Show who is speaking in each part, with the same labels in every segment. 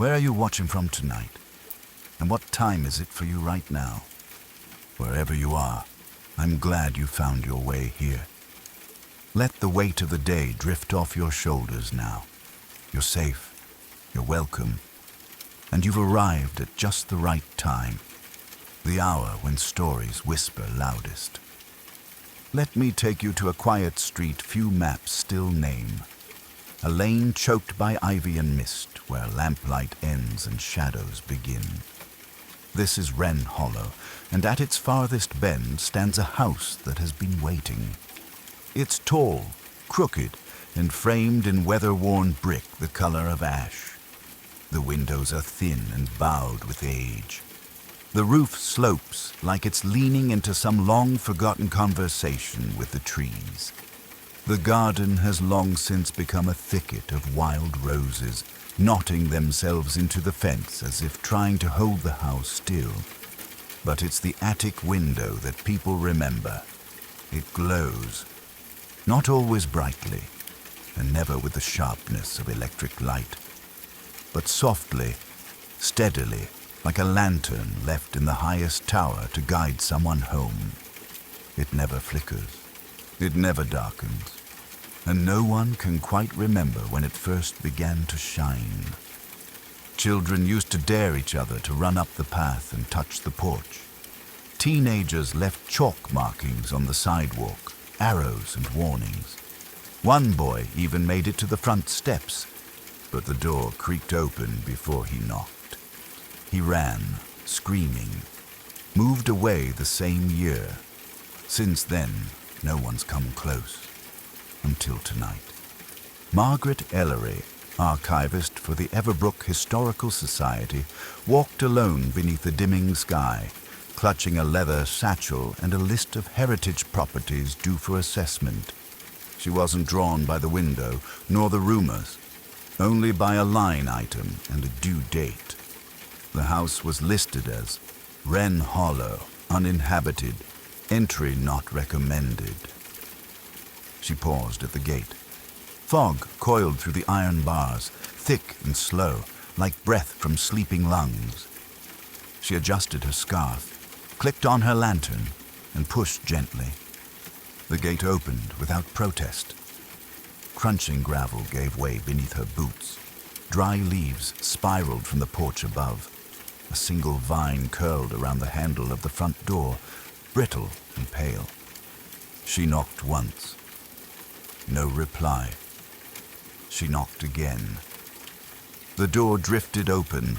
Speaker 1: Where are you watching from tonight? And what time is it for you right now? Wherever you are, I'm glad you found your way here. Let the weight of the day drift off your shoulders now. You're safe, you're welcome, and you've arrived at just the right time, the hour when stories whisper loudest. Let me take you to a quiet street few maps still name, a lane choked by ivy and mist where lamplight ends and shadows begin. This is Wren Hollow, and at its farthest bend stands a house that has been waiting. It's tall, crooked, and framed in weather-worn brick the color of ash. The windows are thin and bowed with age. The roof slopes like it's leaning into some long-forgotten conversation with the trees. The garden has long since become a thicket of wild roses, knotting themselves into the fence as if trying to hold the house still. But it's the attic window that people remember. It glows, not always brightly, and never with the sharpness of electric light, but softly, steadily, like a lantern left in the highest tower to guide someone home. It never flickers, it never darkens, and no one can quite remember when it first began to shine. Children used to dare each other to run up the path and touch the porch. Teenagers left chalk markings on the sidewalk, arrows and warnings. One boy even made it to the front steps, but the door creaked open before he knocked. He ran, screaming, moved away the same year. Since then, no one's come close, until tonight. Margaret Ellery, archivist for the Everbrook Historical Society, walked alone beneath the dimming sky, clutching a leather satchel and a list of heritage properties due for assessment. She wasn't drawn by the window, nor the rumors, only by a line item and a due date. The house was listed as Wren Hollow, uninhabited, entry not recommended. She paused at the gate. Fog coiled through the iron bars, thick and slow, like breath from sleeping lungs. She adjusted her scarf, clicked on her lantern, and pushed gently. The gate opened without protest. Crunching gravel gave way beneath her boots. Dry leaves spiraled from the porch above. A single vine curled around the handle of the front door, brittle and pale. She knocked once. No reply. She knocked again. The door drifted open.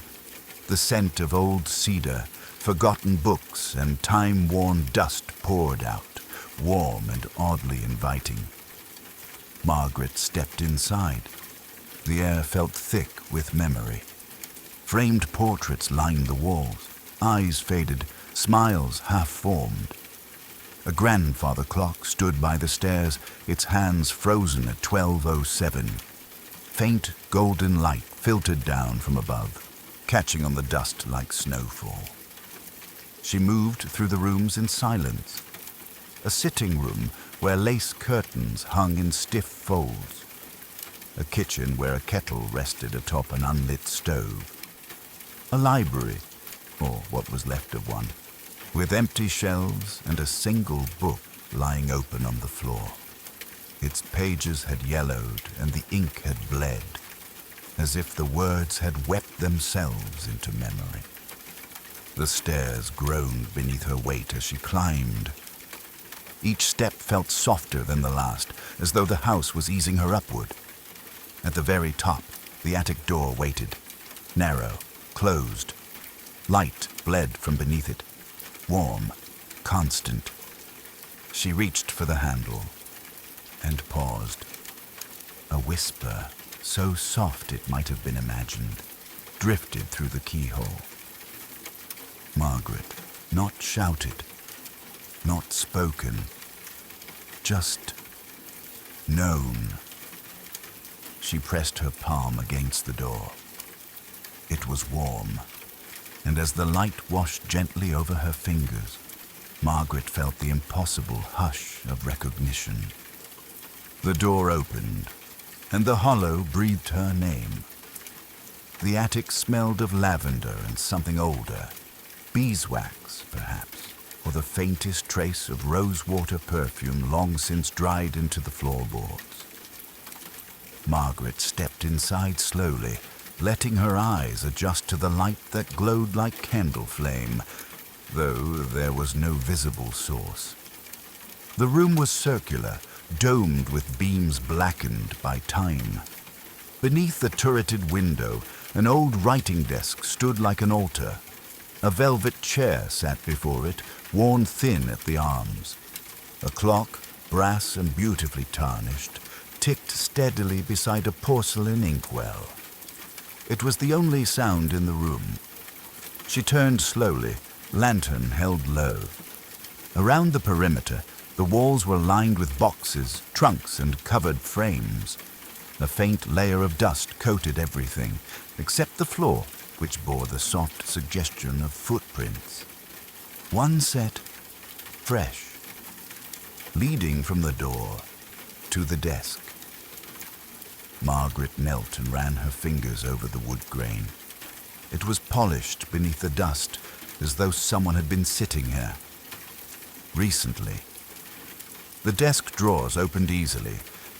Speaker 1: The scent of old cedar, forgotten books, and time-worn dust poured out, warm and oddly inviting. Margaret stepped inside. The air felt thick with memory. Framed portraits lined the walls, eyes faded, smiles half-formed. A grandfather clock stood by the stairs, its hands frozen at 12:07. Faint golden light filtered down from above, catching on the dust like snowfall. She moved through the rooms in silence. A sitting room where lace curtains hung in stiff folds. A kitchen where a kettle rested atop an unlit stove. A library, or what was left of one, with empty shelves and a single book lying open on the floor. Its pages had yellowed and the ink had bled, as if the words had wept themselves into memory. The stairs groaned beneath her weight as she climbed. Each step felt softer than the last, as though the house was easing her upward. At the very top, the attic door waited, narrow, closed. Light bled from beneath it, warm, constant. She reached for the handle and paused. A whisper, so soft it might have been imagined, drifted through the keyhole. Margaret, not shouted, not spoken, just known. She pressed her palm against the door. It was warm, and as the light washed gently over her fingers, Margaret felt the impossible hush of recognition. The door opened, and the hollow breathed her name. The attic smelled of lavender and something older. Beeswax, perhaps, or the faintest trace of rosewater perfume long since dried into the floorboards. Margaret stepped inside slowly, letting her eyes adjust to the light that glowed like candle flame, though there was no visible source. The room was circular, domed with beams blackened by time. Beneath the turreted window, an old writing desk stood like an altar. A velvet chair sat before it, worn thin at the arms. A clock, brass and beautifully tarnished, ticked steadily beside a porcelain inkwell. It was the only sound in the room. She turned slowly, lantern held low. Around the perimeter, the walls were lined with boxes, trunks, and covered frames. A faint layer of dust coated everything, except the floor, which bore the soft suggestion of footprints. One set, fresh, leading from the door to the desk. Margaret knelt and ran her fingers over the wood grain. It was polished beneath the dust, as though someone had been sitting here recently. The desk drawers opened easily.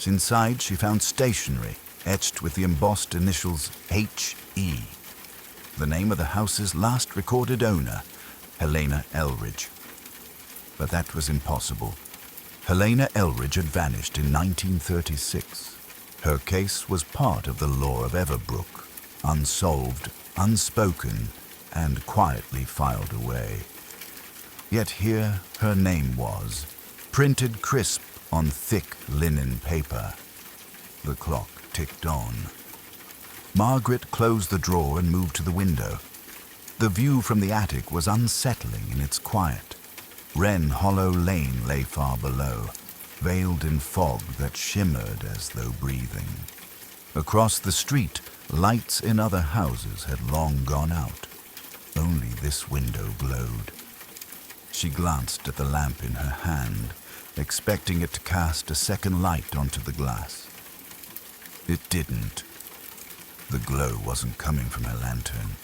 Speaker 1: Inside, she found stationery etched with the embossed initials H.E., the name of the house's last recorded owner, Helena Elridge. But that was impossible. Helena Elridge had vanished in 1936. Her case was part of the lore of Everbrook, unsolved, unspoken, and quietly filed away. Yet here her name was, printed crisp on thick linen paper. The clock ticked on. Margaret closed the drawer and moved to the window. The view from the attic was unsettling in its quiet. Wren Hollow lane lay far below, veiled in fog that shimmered as though breathing. Across the street, lights in other houses had long gone out. Only this window glowed. She glanced at the lamp in her hand, expecting it to cast a second light onto the glass. It didn't. The glow wasn't coming from her lantern.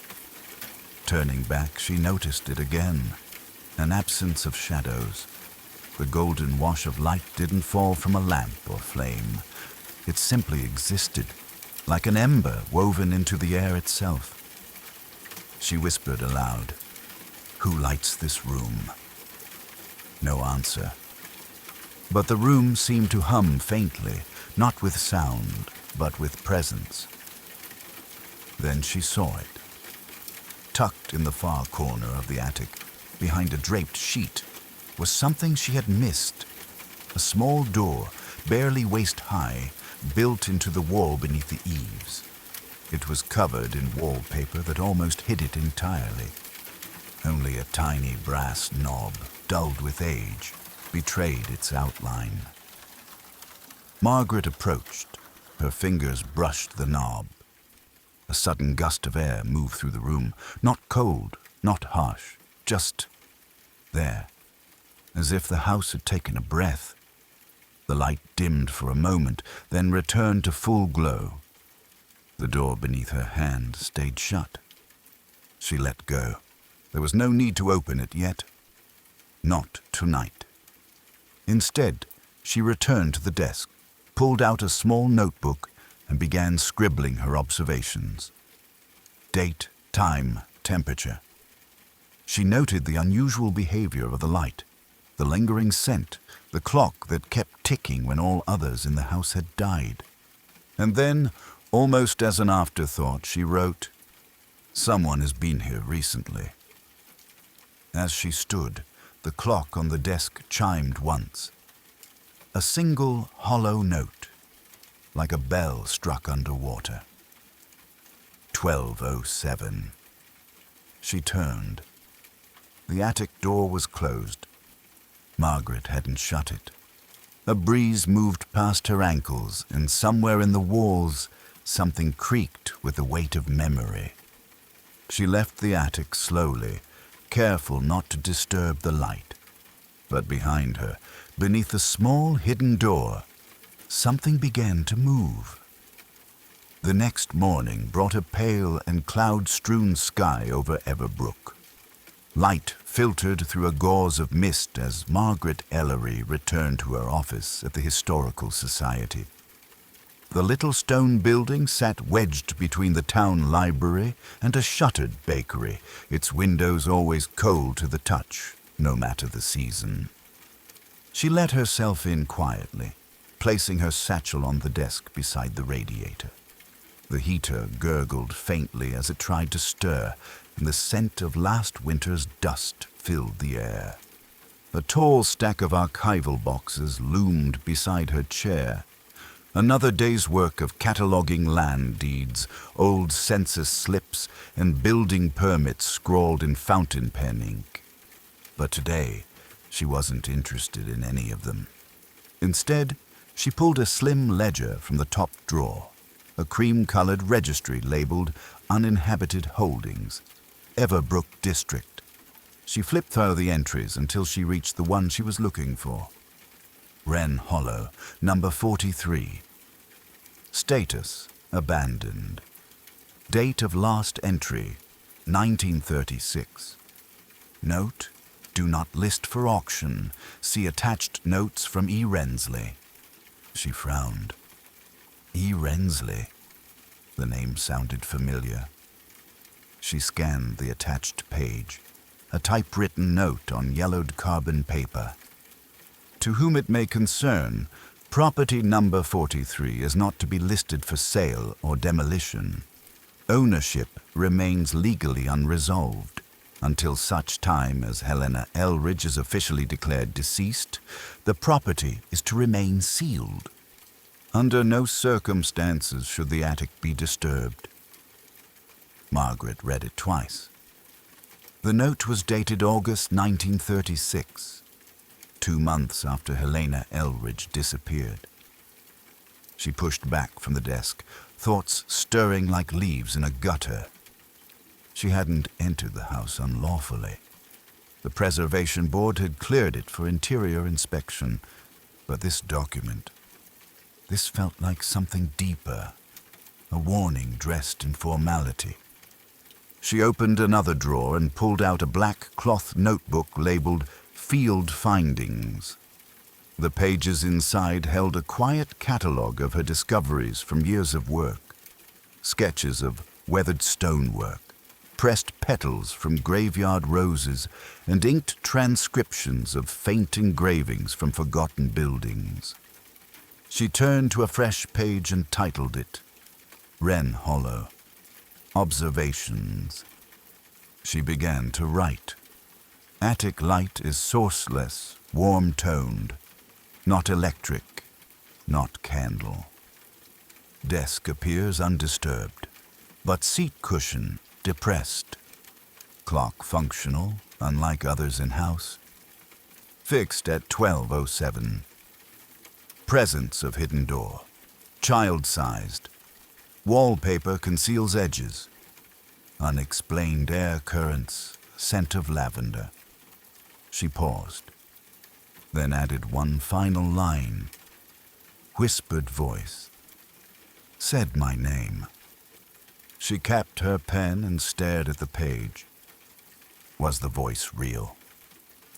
Speaker 1: Turning back, she noticed it again. An absence of shadows. The golden wash of light didn't fall from a lamp or flame. It simply existed, like an ember woven into the air itself. She whispered aloud, "Who lights this room?" No answer. But the room seemed to hum faintly, not with sound, but with presence. Then she saw it. Tucked in the far corner of the attic, behind a draped sheet, was something she had missed. A small door, barely waist-high, built into the wall beneath the eaves. It was covered in wallpaper that almost hid it entirely. Only a tiny brass knob, dulled with age, betrayed its outline. Margaret approached. Her fingers brushed the knob. A sudden gust of air moved through the room, not cold, not harsh, just there, as if the house had taken a breath. The light dimmed for a moment, then returned to full glow. The door beneath her hand stayed shut. She let go. There was no need to open it yet. Not tonight. Instead, she returned to the desk, pulled out a small notebook, and began scribbling her observations. Date, time, temperature. She noted the unusual behavior of the light, the lingering scent, the clock that kept ticking when all others in the house had died. And then, almost as an afterthought, she wrote, "Someone has been here recently." As she stood, the clock on the desk chimed once. A single hollow note, like a bell struck underwater. 12:07. She turned. The attic door was closed. Margaret hadn't shut it. A breeze moved past her ankles, and somewhere in the walls, something creaked with the weight of memory. She left the attic slowly, careful not to disturb the light. But behind her, beneath a small hidden door, something began to move. The next morning brought a pale and cloud-strewn sky over Everbrook. Light filtered through a gauze of mist as Margaret Ellery returned to her office at the Historical Society. The little stone building sat wedged between the town library and a shuttered bakery, its windows always cold to the touch, no matter the season. She let herself in quietly, placing her satchel on the desk beside the radiator. The heater gurgled faintly as it tried to stir, and the scent of last winter's dust filled the air. A tall stack of archival boxes loomed beside her chair. Another day's work of cataloguing land deeds, old census slips, and building permits scrawled in fountain pen ink. But today, she wasn't interested in any of them. Instead, she pulled a slim ledger from the top drawer, a cream-colored registry labeled Uninhabited Holdings, Everbrook District. She flipped through the entries until she reached the one she was looking for. Wren Hollow, number 43. Status: abandoned. Date of last entry: 1936. Note: do not list for auction. See attached notes from E. Rensley. She frowned. E. Rensley. The name sounded familiar. She scanned the attached page, a typewritten note on yellowed carbon paper. To whom it may concern, property number 43 is not to be listed for sale or demolition. Ownership remains legally unresolved until such time as Helena Elridge is officially declared deceased. The property is to remain sealed. Under no circumstances should the attic be disturbed. Margaret read it twice. The note was dated August 1936, 2 months after Helena Elridge disappeared. She pushed back from the desk, thoughts stirring like leaves in a gutter. She hadn't entered the house unlawfully. The Preservation Board had cleared it for interior inspection, but this document, this felt like something deeper, a warning dressed in formality. She opened another drawer and pulled out a black cloth notebook labeled Field Findings. The pages inside held a quiet catalogue of her discoveries from years of work. Sketches of weathered stonework, pressed petals from graveyard roses, and inked transcriptions of faint engravings from forgotten buildings. She turned to a fresh page and titled it, Wren Hollow. Observations. She began to write. Attic light is sourceless, warm-toned, not electric, not candle. Desk appears undisturbed, but seat cushion depressed. Clock functional, unlike others in house. Fixed at 12:07. Presence of hidden door. Child-sized. Wallpaper conceals edges. Unexplained air currents, scent of lavender. She paused, then added one final line. Whispered voice. Said my name. She capped her pen and stared at the page. Was the voice real?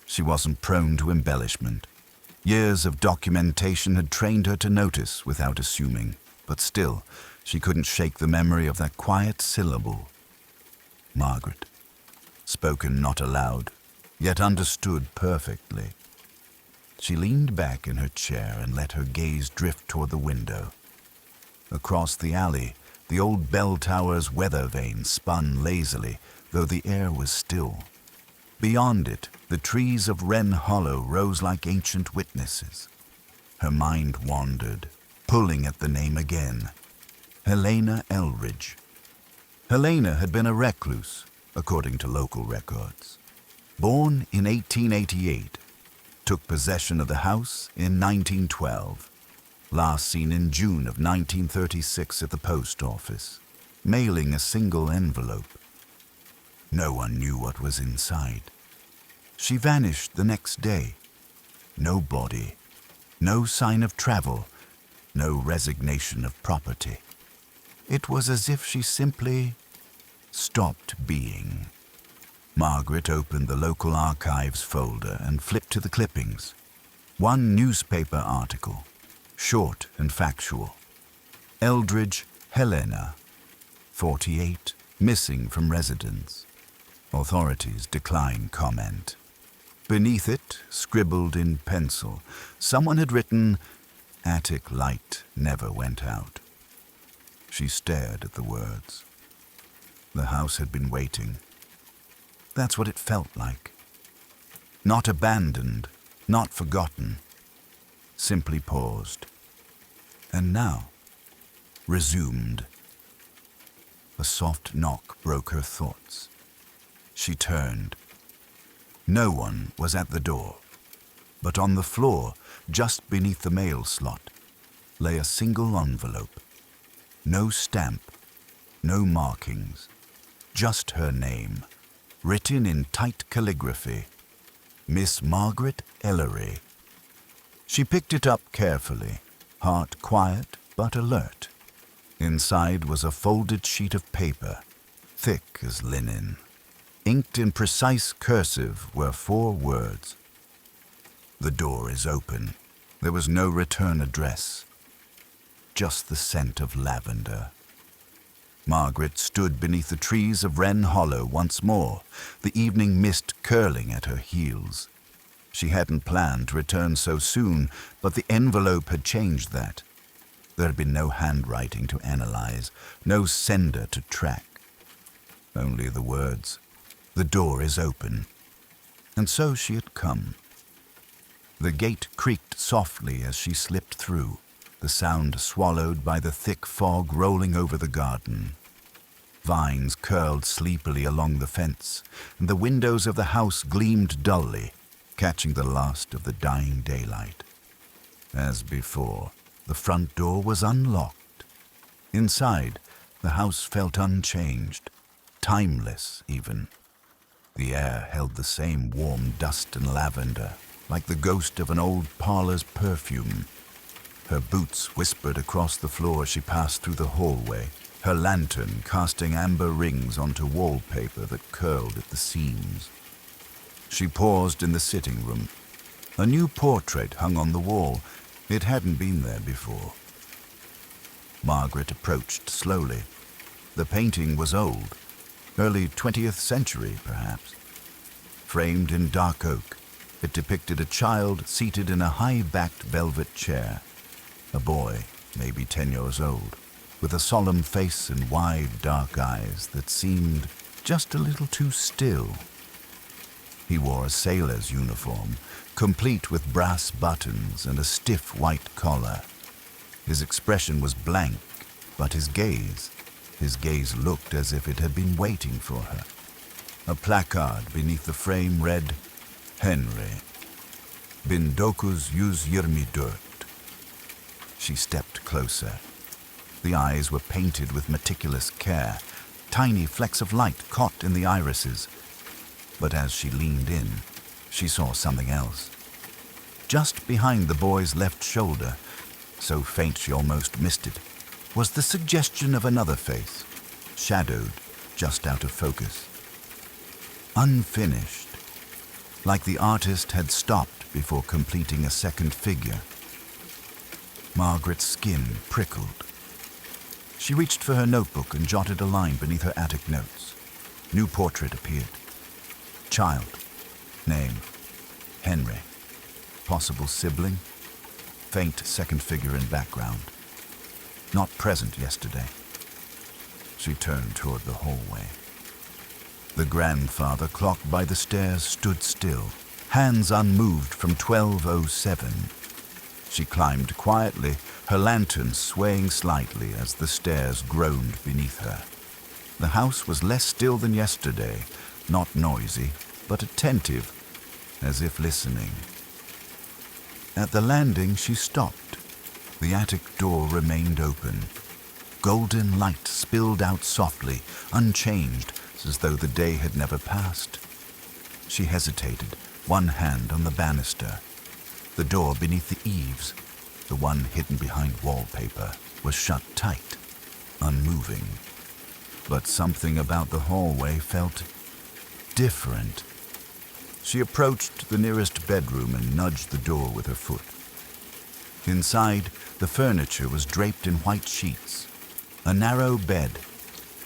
Speaker 1: She wasn't prone to embellishment. Years of documentation had trained her to notice without assuming, but still, she couldn't shake the memory of that quiet syllable. Margaret. Spoken not aloud, yet understood perfectly. She leaned back in her chair and let her gaze drift toward the window. Across the alley, the old bell tower's weather vane spun lazily, though the air was still. Beyond it, the trees of Wren Hollow rose like ancient witnesses. Her mind wandered, pulling at the name again. Helena Elridge. Helena had been a recluse, according to local records. Born in 1888, took possession of the house in 1912. Last seen in June of 1936 at the post office, mailing a single envelope. No one knew what was inside. She vanished the next day. No body, no sign of travel, no resignation of property. It was as if she simply stopped being. Margaret opened the local archives folder and flipped to the clippings. One newspaper article, short and factual. Eldridge Helena, 48, missing from residence. Authorities decline comment. Beneath it, scribbled in pencil, someone had written, "Attic light never went out." She stared at the words. The house had been waiting. That's what it felt like. Not abandoned, not forgotten. Simply paused. And now, resumed. A soft knock broke her thoughts. She turned. No one was at the door, but on the floor, just beneath the mail slot, lay a single envelope. No stamp, no markings, just her name, written in tight calligraphy, Miss Margaret Ellery. She picked it up carefully, heart quiet but alert. Inside was a folded sheet of paper, thick as linen. Inked in precise cursive were 4 words. The door is open. There was no return address. Just the scent of lavender. Margaret stood beneath the trees of Wren Hollow once more, the evening mist curling at her heels. She hadn't planned to return so soon, but the envelope had changed that. There had been no handwriting to analyze, no sender to track. Only the words, "The door is open." And so she had come. The gate creaked softly as she slipped through, the sound swallowed by the thick fog rolling over the garden. Vines curled sleepily along the fence, and the windows of the house gleamed dully, catching the last of the dying daylight. As before, the front door was unlocked. Inside, the house felt unchanged, timeless even. The air held the same warm dust and lavender, like the ghost of an old parlor's perfume. Her boots whispered across the floor as she passed through the hallway, her lantern casting amber rings onto wallpaper that curled at the seams. She paused in the sitting room. A new portrait hung on the wall. It hadn't been there before. Margaret approached slowly. The painting was old, early 20th century, perhaps. Framed in dark oak, it depicted a child seated in a high-backed velvet chair. A boy, maybe 10 years old, with a solemn face and wide, dark eyes that seemed just a little too still. He wore a sailor's uniform, complete with brass buttons and a stiff white collar. His expression was blank, but his gaze looked as if it had been waiting for her. A placard beneath the frame read, "Henry, Bindokus yus yirmi dört." She stepped closer. The eyes were painted with meticulous care, tiny flecks of light caught in the irises. But as she leaned in, she saw something else. Just behind the boy's left shoulder, so faint she almost missed it, was the suggestion of another face, shadowed just out of focus. Unfinished, like the artist had stopped before completing a second figure. Margaret's skin prickled. She reached for her notebook and jotted a line beneath her attic notes. New portrait appeared. Child. Name. Henry. Possible sibling. Faint second figure in background. Not present yesterday. She turned toward the hallway. The grandfather clock by the stairs stood still, hands unmoved from 12:07. She climbed quietly, her lantern swaying slightly as the stairs groaned beneath her. The house was less still than yesterday, not noisy, but attentive, as if listening. At the landing, she stopped. The attic door remained open. Golden light spilled out softly, unchanged, as though the day had never passed. She hesitated, one hand on the banister. The door beneath the eaves, the one hidden behind wallpaper, was shut tight. unmoving. But something about the hallway felt different. She approached the nearest bedroom and nudged the door with her foot. Inside, the furniture was draped in white sheets. A narrow bed,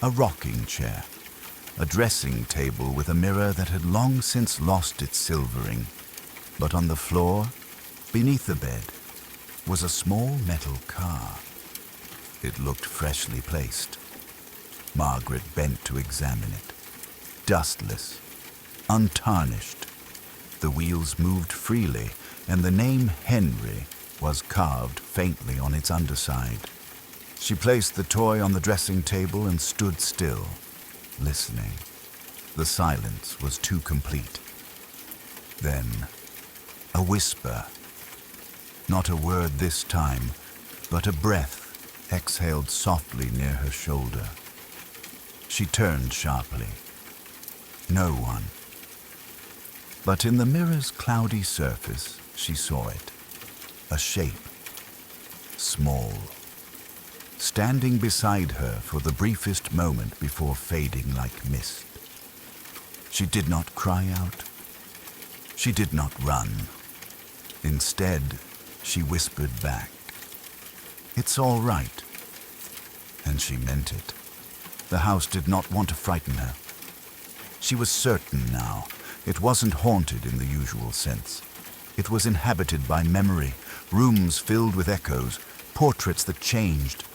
Speaker 1: a rocking chair, a dressing table with a mirror that had long since lost its silvering. But on the floor, beneath the bed, was a small metal car. It looked freshly placed. Margaret bent to examine it. Dustless, untarnished. The wheels moved freely, and the name Henry was carved faintly on its underside. She placed the toy on the dressing table and stood still, listening. The silence was too complete. Then, a whisper. Not a word this time, but a breath exhaled softly near her shoulder. She turned sharply. No one. But in the mirror's cloudy surface, she saw it. A shape. Small. Standing beside her for the briefest moment before fading like mist. She did not cry out. She did not run. Instead, she whispered back, "It's all right." And she meant it. The house did not want to frighten her. She was certain now it wasn't haunted in the usual sense. It was inhabited by memory, rooms filled with echoes, portraits that changed,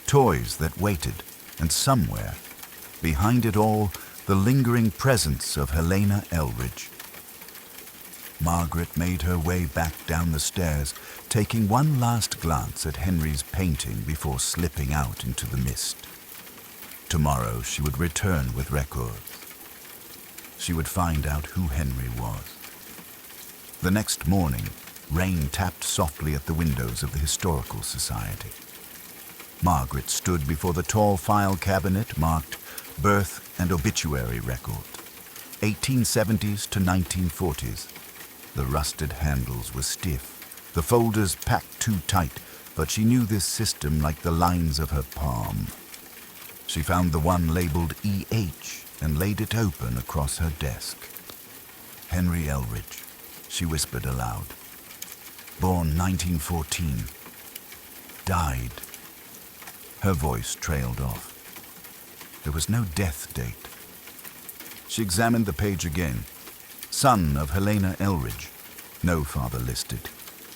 Speaker 1: toys that waited, and somewhere, behind it all, the lingering presence of Helena Elridge. Margaret made her way back down the stairs, taking one last glance at Henry's painting before slipping out into the mist. Tomorrow she would return with records. She would find out who Henry was. The next morning, rain tapped softly at the windows of the Historical Society. Margaret stood before the tall file cabinet marked Birth and Obituary Record, 1870s to 1940s. The rusted handles were stiff, the folders packed too tight, but she knew this system like the lines of her palm. She found the one labeled EH and laid it open across her desk. Henry Elridge, she whispered aloud. Born 1914. Died. Her voice trailed off. There was no death date. She examined the page again. Son of Helena Elridge. No father listed.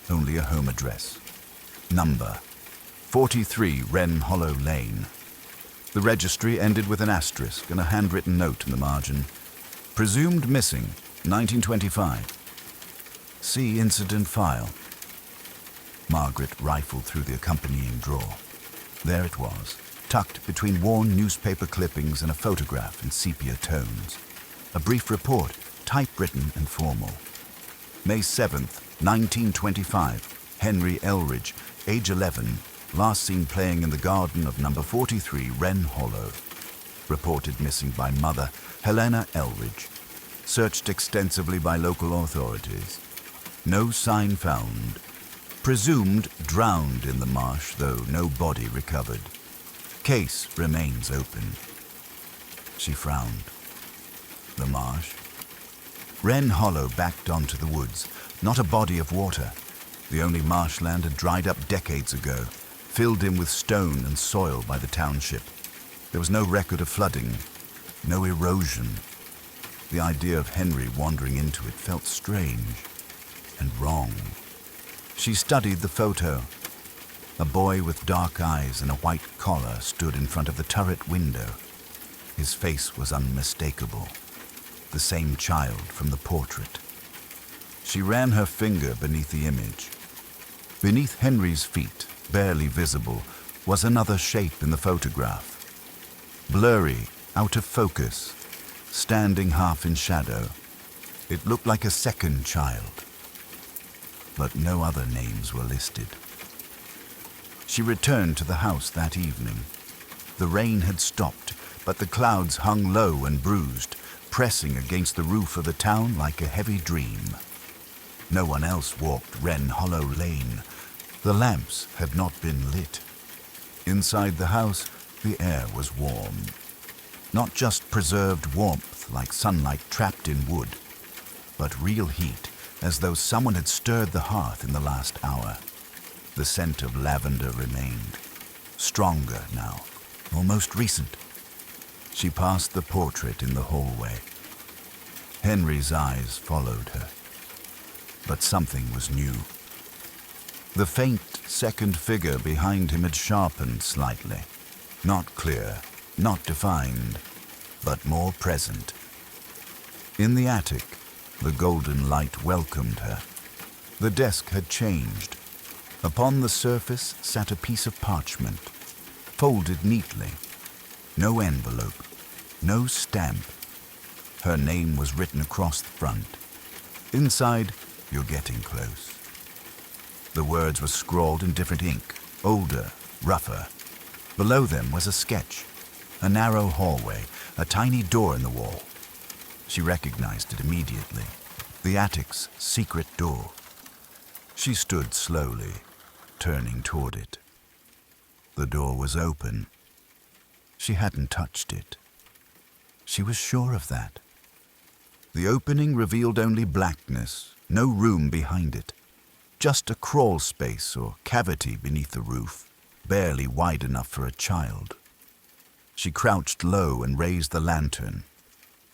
Speaker 1: Only a home address. Number 43 Wren Hollow Lane. The registry ended with an asterisk and a handwritten note in the margin. Presumed missing, 1925. See incident file. Margaret rifled through the accompanying drawer. There it was, tucked between worn newspaper clippings and a photograph in sepia tones. A brief report, typewritten and formal. May 7th, 1925, Henry Elridge, age 11, last seen playing in the garden of number 43 Wren Hollow. Reported missing by mother, Helena Elridge. Searched extensively by local authorities. No sign found. Presumed drowned in the marsh, though no body recovered. Case remains open. She frowned. The marsh. Wren Hollow backed onto the woods, not a body of water. The only marshland had dried up decades ago, filled in with stone and soil by the township. There was no record of flooding, no erosion. The idea of Henry wandering into it felt strange and wrong. She studied the photo. A boy with dark eyes and a white collar stood in front of the turret window. His face was unmistakable. The same child from the portrait. She ran her finger beneath the image. Beneath Henry's feet, barely visible, was another shape in the photograph. Blurry, out of focus, standing half in shadow. It looked like a second child. But no other names were listed. She returned to the house that evening. The rain had stopped, but the clouds hung low and bruised, pressing against the roof of the town like a heavy dream. No one else walked Wren Hollow Lane. The lamps had not been lit. Inside the house, The air was warm. Not just preserved warmth like sunlight trapped in wood, but real heat, as though someone had stirred the hearth in the last hour. The scent of lavender remained, stronger now, almost recent. She passed the portrait in the hallway. Henry's eyes followed her. But something was new. The faint second figure behind him had sharpened slightly. Not clear, not defined, but more present. In the attic, the golden light welcomed her. The desk had changed. Upon the surface sat a piece of parchment, folded neatly. No envelope, no stamp. Her name was written across the front. Inside, "You're getting close." The words were scrawled in different ink, older, rougher. Below them was a sketch, a narrow hallway, a tiny door in the wall. She recognized it immediately, the attic's secret door. She stood slowly, turning toward it. The door was open. She hadn't touched it. She was sure of that. The opening revealed only blackness, no room behind it. Just a crawl space or cavity beneath the roof, barely wide enough for a child. She crouched low and raised the lantern.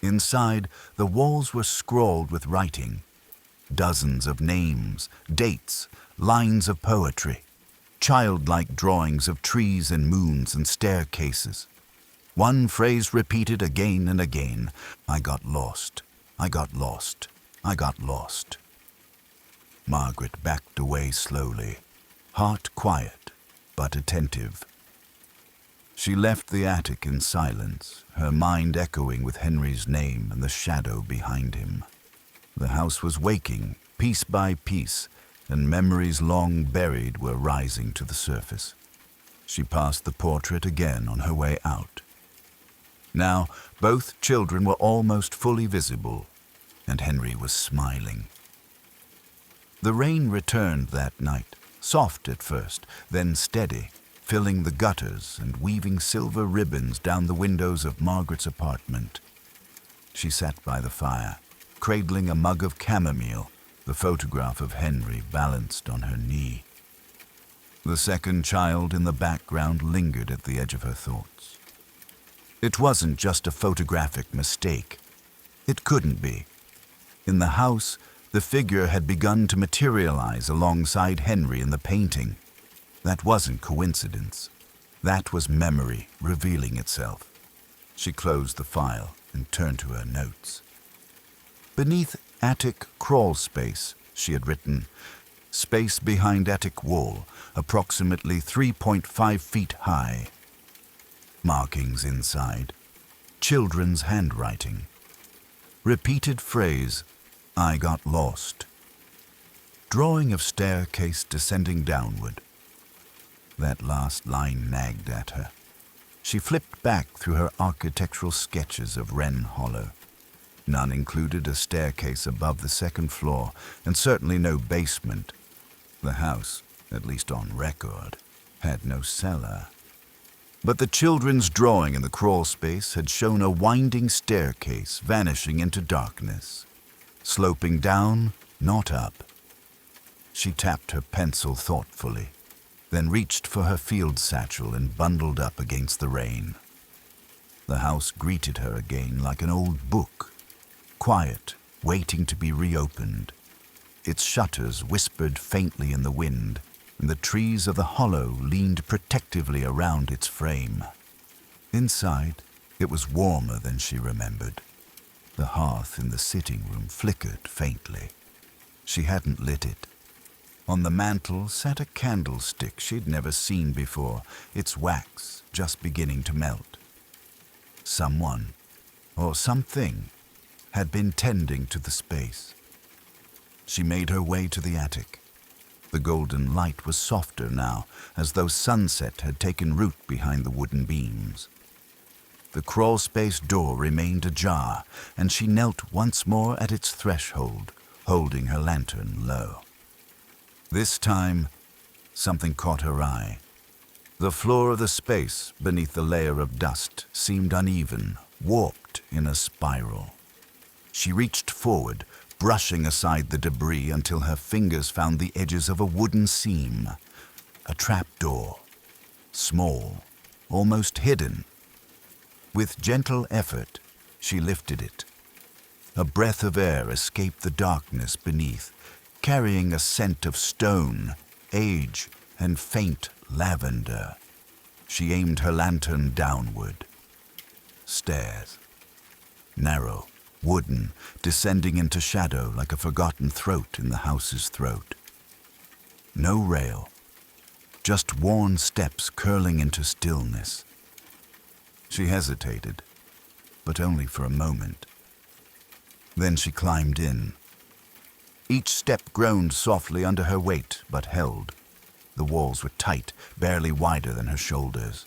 Speaker 1: Inside, the walls were scrawled with writing. Dozens of names, dates, lines of poetry. Childlike drawings of trees and moons and staircases. One phrase repeated again and again. "I got lost. I got lost. I got lost." Margaret backed away slowly, heart quiet but attentive. She left the attic in silence, her mind echoing with Henry's name and the shadow behind him. The house was waking, piece by piece, and memories long buried were rising to the surface. She passed the portrait again on her way out. Now, both children were almost fully visible, and Henry was smiling. The rain returned that night, soft at first, then steady, filling the gutters and weaving silver ribbons down the windows of Margaret's apartment. She sat by the fire, cradling a mug of chamomile, the photograph of Henry balanced on her knee. The second child in the background lingered at the edge of her thoughts. It wasn't just a photographic mistake. It couldn't be. In the house, the figure had begun to materialize alongside Henry in the painting. That wasn't coincidence. That was memory revealing itself. She closed the file and turned to her notes. Beneath attic crawl space, she had written, "Space behind attic wall, approximately 3.5 feet high." Markings inside. Children's handwriting. Repeated phrase, "I got lost." Drawing of staircase descending downward. That last line nagged at her. She flipped back through her architectural sketches of Wren Hollow. None included a staircase above the second floor, and certainly no basement. The house, at least on record, had no cellar. But the children's drawing in the crawl space had shown a winding staircase vanishing into darkness. Sloping down, not up. She tapped her pencil thoughtfully, then reached for her field satchel and bundled up against the rain. The house greeted her again like an old book, quiet, waiting to be reopened. Its shutters whispered faintly in the wind, and the trees of the hollow leaned protectively around its frame. Inside, it was warmer than she remembered. The hearth in the sitting room flickered faintly. She hadn't lit it. On the mantel sat a candlestick she'd never seen before, its wax just beginning to melt. Someone, or something, had been tending to the space. She made her way to the attic. The golden light was softer now, as though sunset had taken root behind the wooden beams. The crawlspace door remained ajar, and she knelt once more at its threshold, holding her lantern low. This time, something caught her eye. The floor of the space beneath the layer of dust seemed uneven, warped in a spiral. She reached forward, brushing aside the debris until her fingers found the edges of a wooden seam, a trapdoor, small, almost hidden. With gentle effort, she lifted it. A breath of air escaped the darkness beneath, carrying a scent of stone, age, and faint lavender. She aimed her lantern downward. Stairs. Narrow, wooden, descending into shadow like a forgotten throat in the house's throat. No rail, just worn steps curling into stillness. She hesitated, but only for a moment. Then she climbed in. Each step groaned softly under her weight, but held. The walls were tight, barely wider than her shoulders.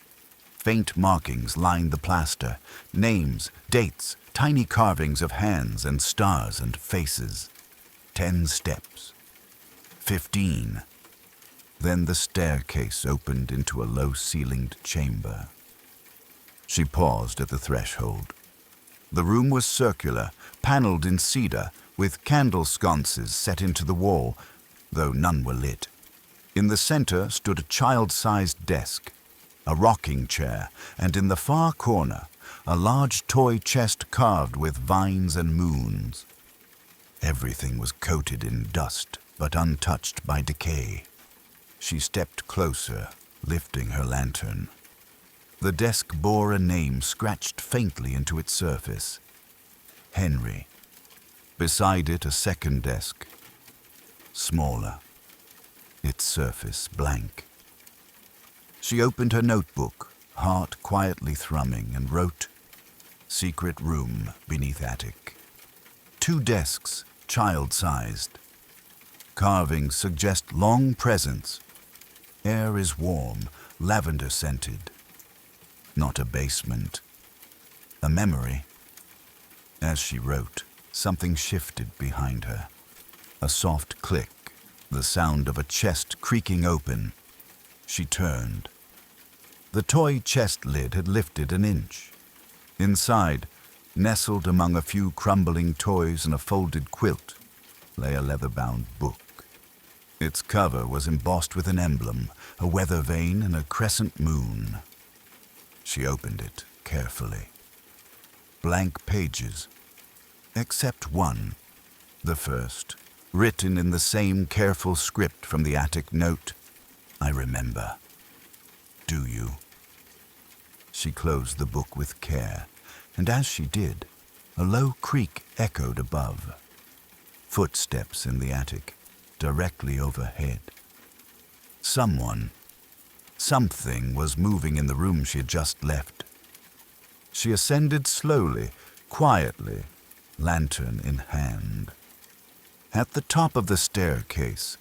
Speaker 1: Faint markings lined the plaster, names, dates, tiny carvings of hands and stars and faces. 10 steps. 15. Then the staircase opened into a low-ceilinged chamber. She paused at the threshold. The room was circular, paneled in cedar, with candle sconces set into the wall, though none were lit. In the center stood a child-sized desk, a rocking chair, and in the far corner, a large toy chest carved with vines and moons. Everything was coated in dust, but untouched by decay. She stepped closer, lifting her lantern. The desk bore a name scratched faintly into its surface. Henry. Beside it, a second desk, smaller, its surface blank. She opened her notebook, heart quietly thrumming, and wrote, "Secret room beneath attic." 2 desks, child-sized. Carvings suggest long presence. Air is warm, lavender-scented. Not a basement. A memory. As she wrote, something shifted behind her. A soft click, the sound of a chest creaking open. She turned. The toy chest lid had lifted an inch. Inside, nestled among a few crumbling toys and a folded quilt, lay a leather-bound book. Its cover was embossed with an emblem, a weather vane and a crescent moon. She opened it carefully. Blank pages, except one, the first, written in the same careful script from the attic note. "I remember. Do you?" She closed the book with care, and as she did, a low creak echoed above. Footsteps in the attic, directly overhead. Something was moving in the room she had just left. She ascended slowly, quietly, lantern in hand. At the top of the staircase,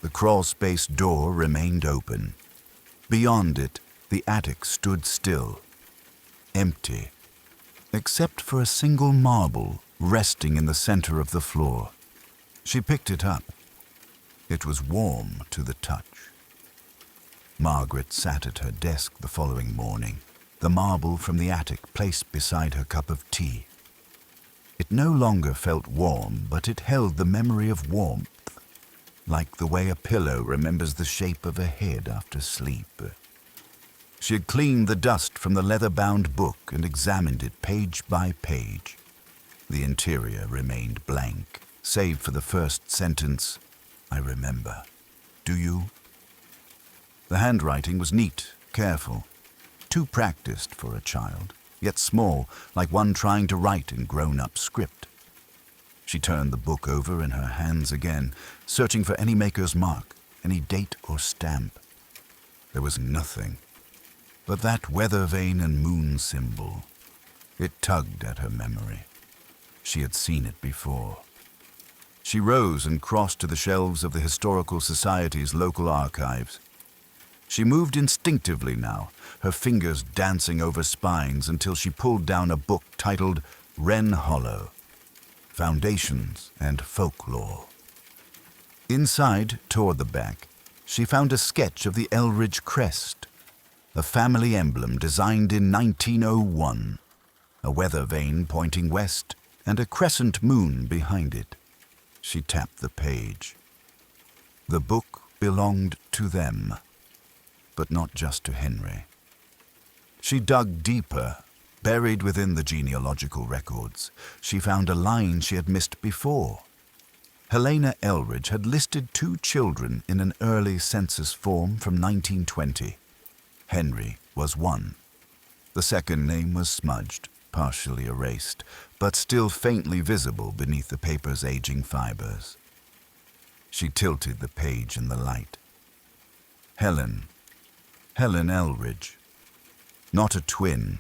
Speaker 1: the crawlspace door remained open. Beyond it, the attic stood still, empty, except for a single marble resting in the center of the floor. She picked it up. It was warm to the touch. Margaret sat at her desk the following morning, the marble from the attic placed beside her cup of tea. It no longer felt warm, but it held the memory of warmth, like the way a pillow remembers the shape of a head after sleep. She had cleaned the dust from the leather-bound book and examined it page by page. The interior remained blank, save for the first sentence, "I remember. Do you?" The handwriting was neat, careful, too practiced for a child, yet small, like one trying to write in grown-up script. She turned the book over in her hands again, searching for any maker's mark, any date or stamp. There was nothing but that weather vane and moon symbol. It tugged at her memory. She had seen it before. She rose and crossed to the shelves of the Historical Society's local archives. She moved instinctively now, her fingers dancing over spines until she pulled down a book titled Wren Hollow, Foundations and Folklore. Inside, toward the back, she found a sketch of the Elridge crest. a family emblem designed in 1901, a weather vane pointing west and a crescent moon behind it. She tapped the page. The book belonged to them, but not just to Henry. She dug deeper. Buried within the genealogical records, she found a line she had missed before. Helena Elridge had listed 2 children in an early census form from 1920. Henry was one. The second name was smudged, partially erased, but still faintly visible beneath the paper's aging fibers. She tilted the page in the light. Helen Elridge. Not a twin,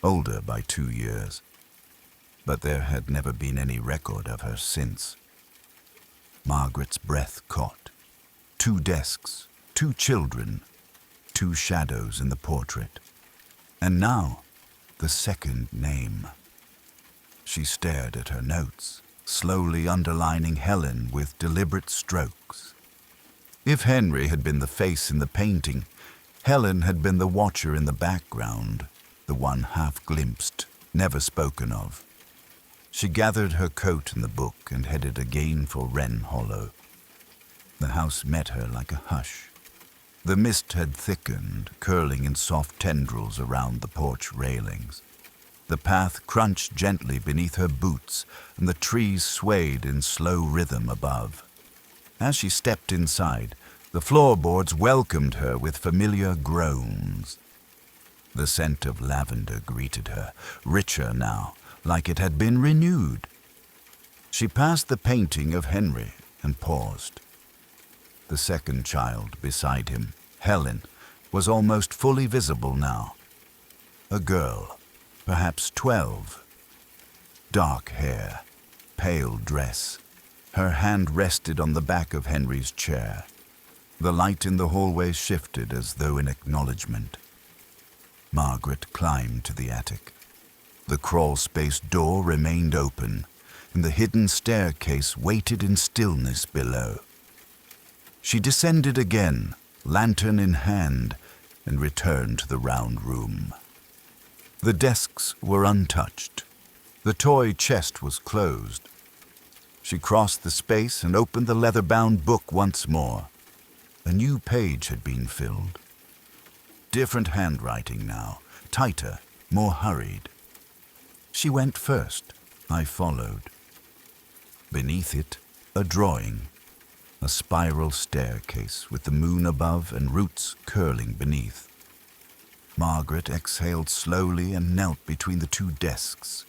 Speaker 1: older by 2 years, but there had never been any record of her since. Margaret's breath caught. 2 desks, 2 children, 2 shadows in the portrait. And now, the second name. She stared at her notes, slowly underlining Helen with deliberate strokes. If Henry had been the face in the painting, Helen had been the watcher in the background, the one half glimpsed, never spoken of. She gathered her coat and the book and headed again for Wren Hollow. The house met her like a hush. The mist had thickened, curling in soft tendrils around the porch railings. The path crunched gently beneath her boots, and the trees swayed in slow rhythm above. As she stepped inside, the floorboards welcomed her with familiar groans. The scent of lavender greeted her, richer now, like it had been renewed. She passed the painting of Henry and paused. The second child beside him, Helen, was almost fully visible now. A girl, perhaps 12. Dark hair, pale dress. Her hand rested on the back of Henry's chair. The light in the hallway shifted as though in acknowledgement. Margaret climbed to the attic. The crawl-space door remained open, and the hidden staircase waited in stillness below. She descended again, lantern in hand, and returned to the round room. The desks were untouched. The toy chest was closed. She crossed the space and opened the leather-bound book once more. A new page had been filled. Different handwriting now, tighter, more hurried. She went first. I followed. Beneath it, a drawing. A spiral staircase with the moon above and roots curling beneath. Margaret exhaled slowly and knelt between the 2 desks.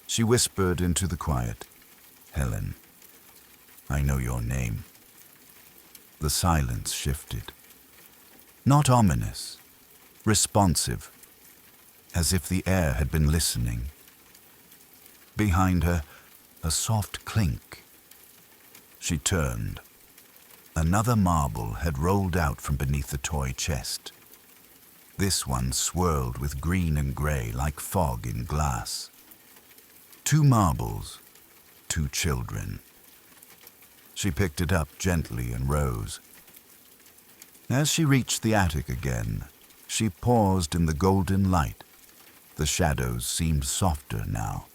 Speaker 1: She whispered into the quiet, "Helen, I know your name." The silence shifted. Not ominous, responsive, as if the air had been listening. Behind her, a soft clink. She turned. Another marble had rolled out from beneath the toy chest. This one swirled with green and gray like fog in glass. 2 marbles, 2 children. She picked it up gently and rose. As she reached the attic again, she paused in the golden light. The shadows seemed softer now.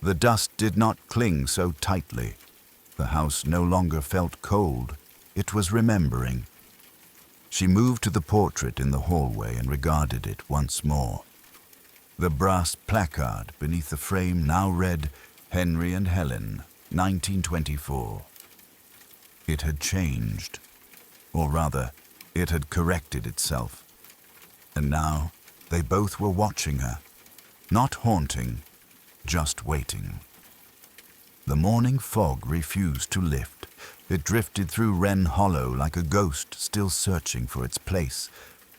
Speaker 1: The dust did not cling so tightly. The house no longer felt cold. It was remembering. She moved to the portrait in the hallway and regarded it once more. The brass placard beneath the frame now read, "Henry and Helen, 1924. It had changed, or rather, it had corrected itself. And now they both were watching her, not haunting, just waiting. The morning fog refused to lift. It drifted through Wren Hollow like a ghost still searching for its place,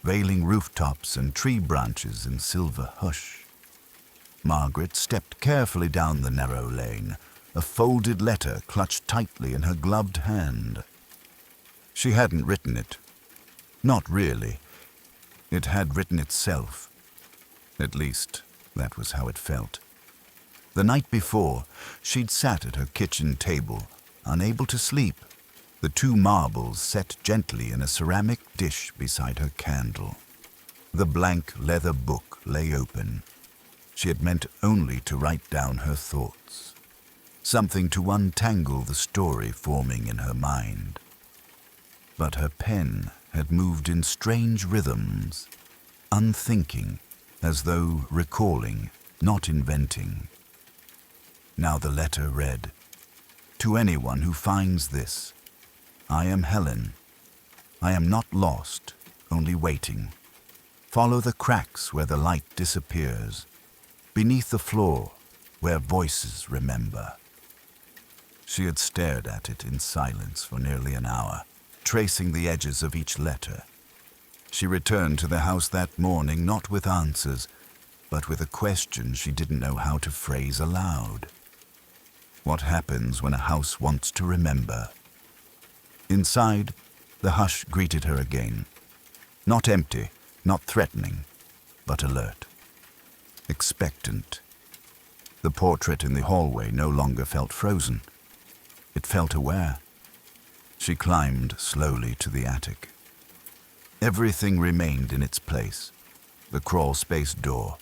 Speaker 1: veiling rooftops and tree branches in silver hush. Margaret stepped carefully down the narrow lane, a folded letter clutched tightly in her gloved hand. She hadn't written it. Not really. It had written itself. At least, that was how it felt. The night before, she'd sat at her kitchen table, unable to sleep, the 2 marbles set gently in a ceramic dish beside her candle. The blank leather book lay open. She had meant only to write down her thoughts, something to untangle the story forming in her mind. But her pen had moved in strange rhythms, unthinking, as though recalling, not inventing. Now the letter read, "To anyone who finds this, I am Helen. I am not lost, only waiting. Follow the cracks where the light disappears, beneath the floor where voices remember." She had stared at it in silence for nearly an hour, tracing the edges of each letter. She returned to the house that morning not with answers, but with a question she didn't know how to phrase aloud. What happens when a house wants to remember? Inside, the hush greeted her again. Not empty, not threatening, but alert. Expectant. The portrait in the hallway no longer felt frozen. It felt aware. She climbed slowly to the attic. Everything remained in its place. The crawl space door,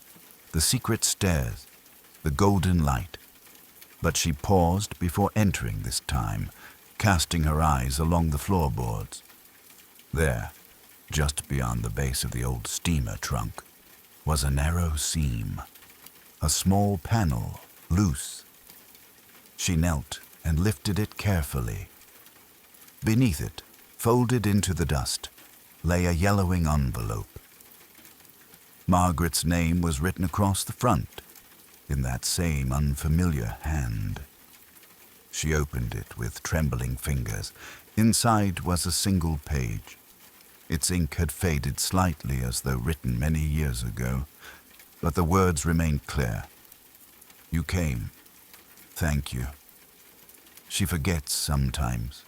Speaker 1: the secret stairs, the golden light. But she paused before entering this time, casting her eyes along the floorboards. There, just beyond the base of the old steamer trunk, was a narrow seam, a small panel, loose. She knelt and lifted it carefully. Beneath it, folded into the dust, lay a yellowing envelope. Margaret's name was written across the front, in that same unfamiliar hand. She opened it with trembling fingers. Inside was a single page. Its ink had faded slightly as though written many years ago, but the words remained clear. "You came. Thank you." She forgets sometimes,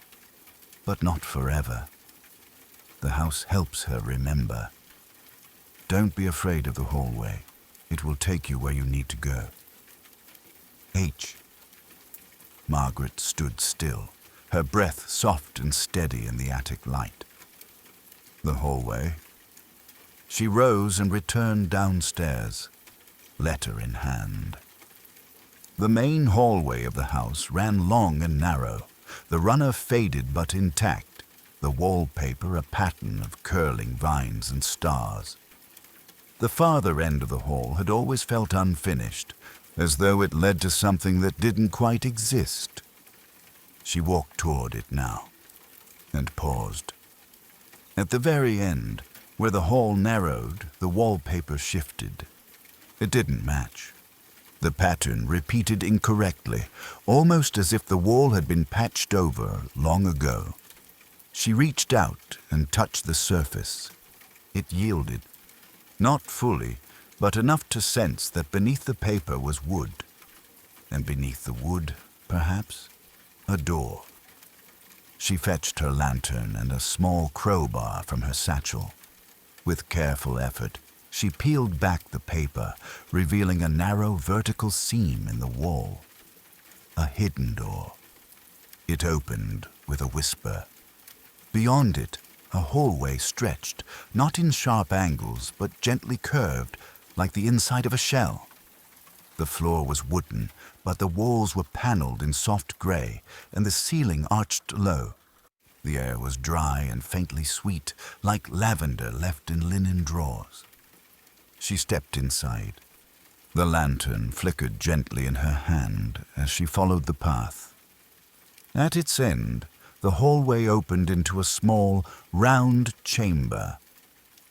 Speaker 1: but not forever. The house helps her remember. Don't be afraid of the hallway. It will take you where you need to go. H. Margaret stood still, her breath soft and steady in the attic light. The hallway. She rose and returned downstairs, letter in hand. The main hallway of the house ran long and narrow, the runner faded but intact, the wallpaper a pattern of curling vines and stars. The farther end of the hall had always felt unfinished, as though it led to something that didn't quite exist. She walked toward it now, and paused. At the very end, where the hall narrowed, the wallpaper shifted. It didn't match. The pattern repeated incorrectly, almost as if the wall had been patched over long ago. She reached out and touched the surface. It yielded. Not fully, but enough to sense that beneath the paper was wood. And beneath the wood, perhaps, a door. She fetched her lantern and a small crowbar from her satchel. With careful effort, she peeled back the paper, revealing a narrow vertical seam in the wall. A hidden door. It opened with a whisper. Beyond it, a hallway stretched, not in sharp angles, but gently curved, like the inside of a shell. The floor was wooden, but the walls were paneled in soft gray, and the ceiling arched low. The air was dry and faintly sweet, like lavender left in linen drawers. She stepped inside. The lantern flickered gently in her hand as she followed the path. At its end, the hallway opened into a small, round chamber.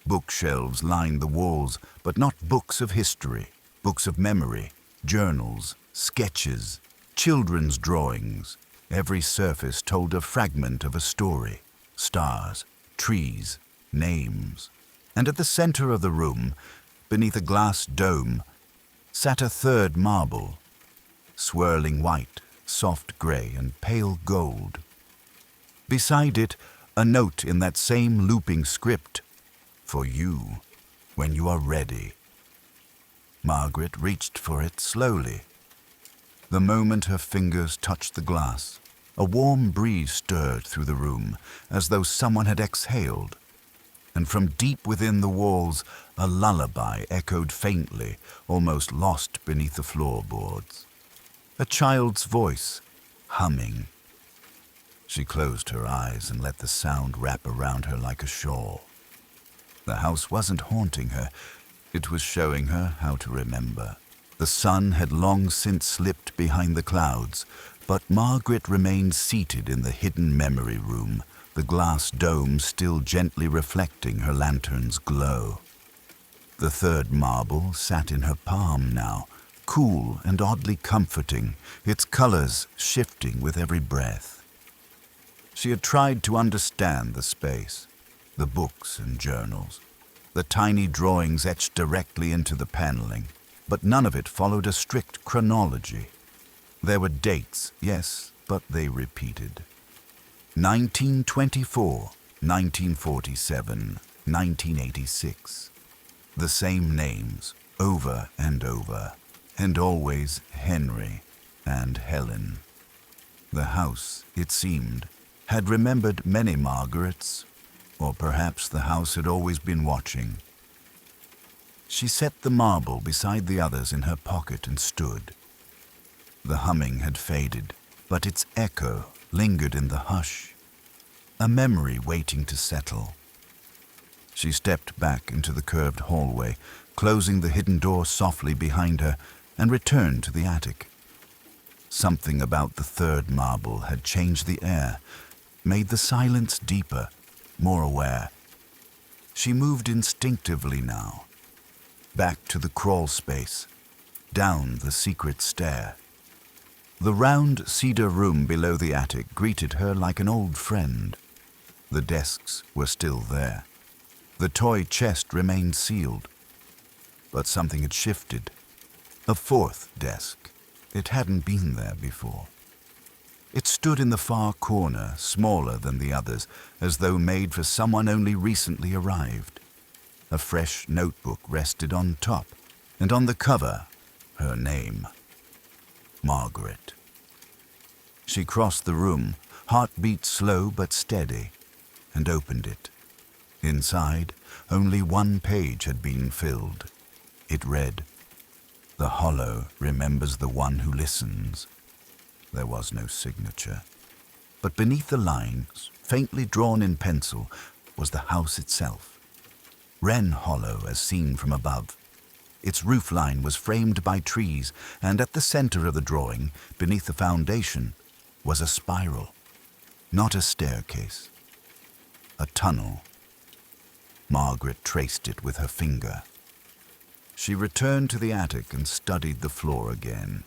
Speaker 1: Bookshelves lined the walls, but not books of history, books of memory, journals, sketches, children's drawings. Every surface told a fragment of a story, stars, trees, names. And at the center of the room, beneath a glass dome, sat a third marble, swirling white, soft gray, and pale gold. Beside it, a note in that same looping script, "For you, when you are ready." Margaret reached for it slowly. The moment her fingers touched the glass, a warm breeze stirred through the room, as though someone had exhaled. and from deep within the walls a lullaby echoed faintly, almost lost beneath the floorboards. A child's voice, humming. She closed her eyes and let the sound wrap around her like a shawl. The house wasn't haunting her, it was showing her how to remember. The sun had long since slipped behind the clouds, but Margaret remained seated in the hidden memory room, the glass dome still gently reflecting her lantern's glow. The third marble sat in her palm now, cool and oddly comforting, its colors shifting with every breath. She had tried to understand the space, the books and journals, the tiny drawings etched directly into the paneling, but none of it followed a strict chronology. There were dates, yes, but they repeated. 1924, 1947, 1986. The same names, over and over, and always Henry and Helen. The house, it seemed, had remembered many Margarets, or perhaps the house had always been watching. She set the marble beside the others in her pocket and stood. The humming had faded, but its echo lingered in the hush, a memory waiting to settle. She stepped back into the curved hallway, closing the hidden door softly behind her, and returned to the attic. Something about the third marble had changed the air, made the silence deeper, more aware. She moved instinctively now, back to the crawl space, down the secret stair. The round cedar room below the attic greeted her like an old friend. The desks were still there. The toy chest remained sealed. But something had shifted. A fourth desk. It hadn't been there before. It stood in the far corner, smaller than the others, as though made for someone only recently arrived. A fresh notebook rested on top, and on the cover, her name. Margaret. She crossed the room, heartbeat slow but steady, and opened it. Inside, only one page had been filled. It read, "The Hollow remembers the one who listens." There was no signature, but beneath the lines, faintly drawn in pencil, was the house itself. Wren Hollow as seen from above. Its roofline was framed by trees, and at the center of the drawing, beneath the foundation, was a spiral. Not a staircase. A tunnel. Margaret traced it with her finger. She returned to the attic and studied the floor again.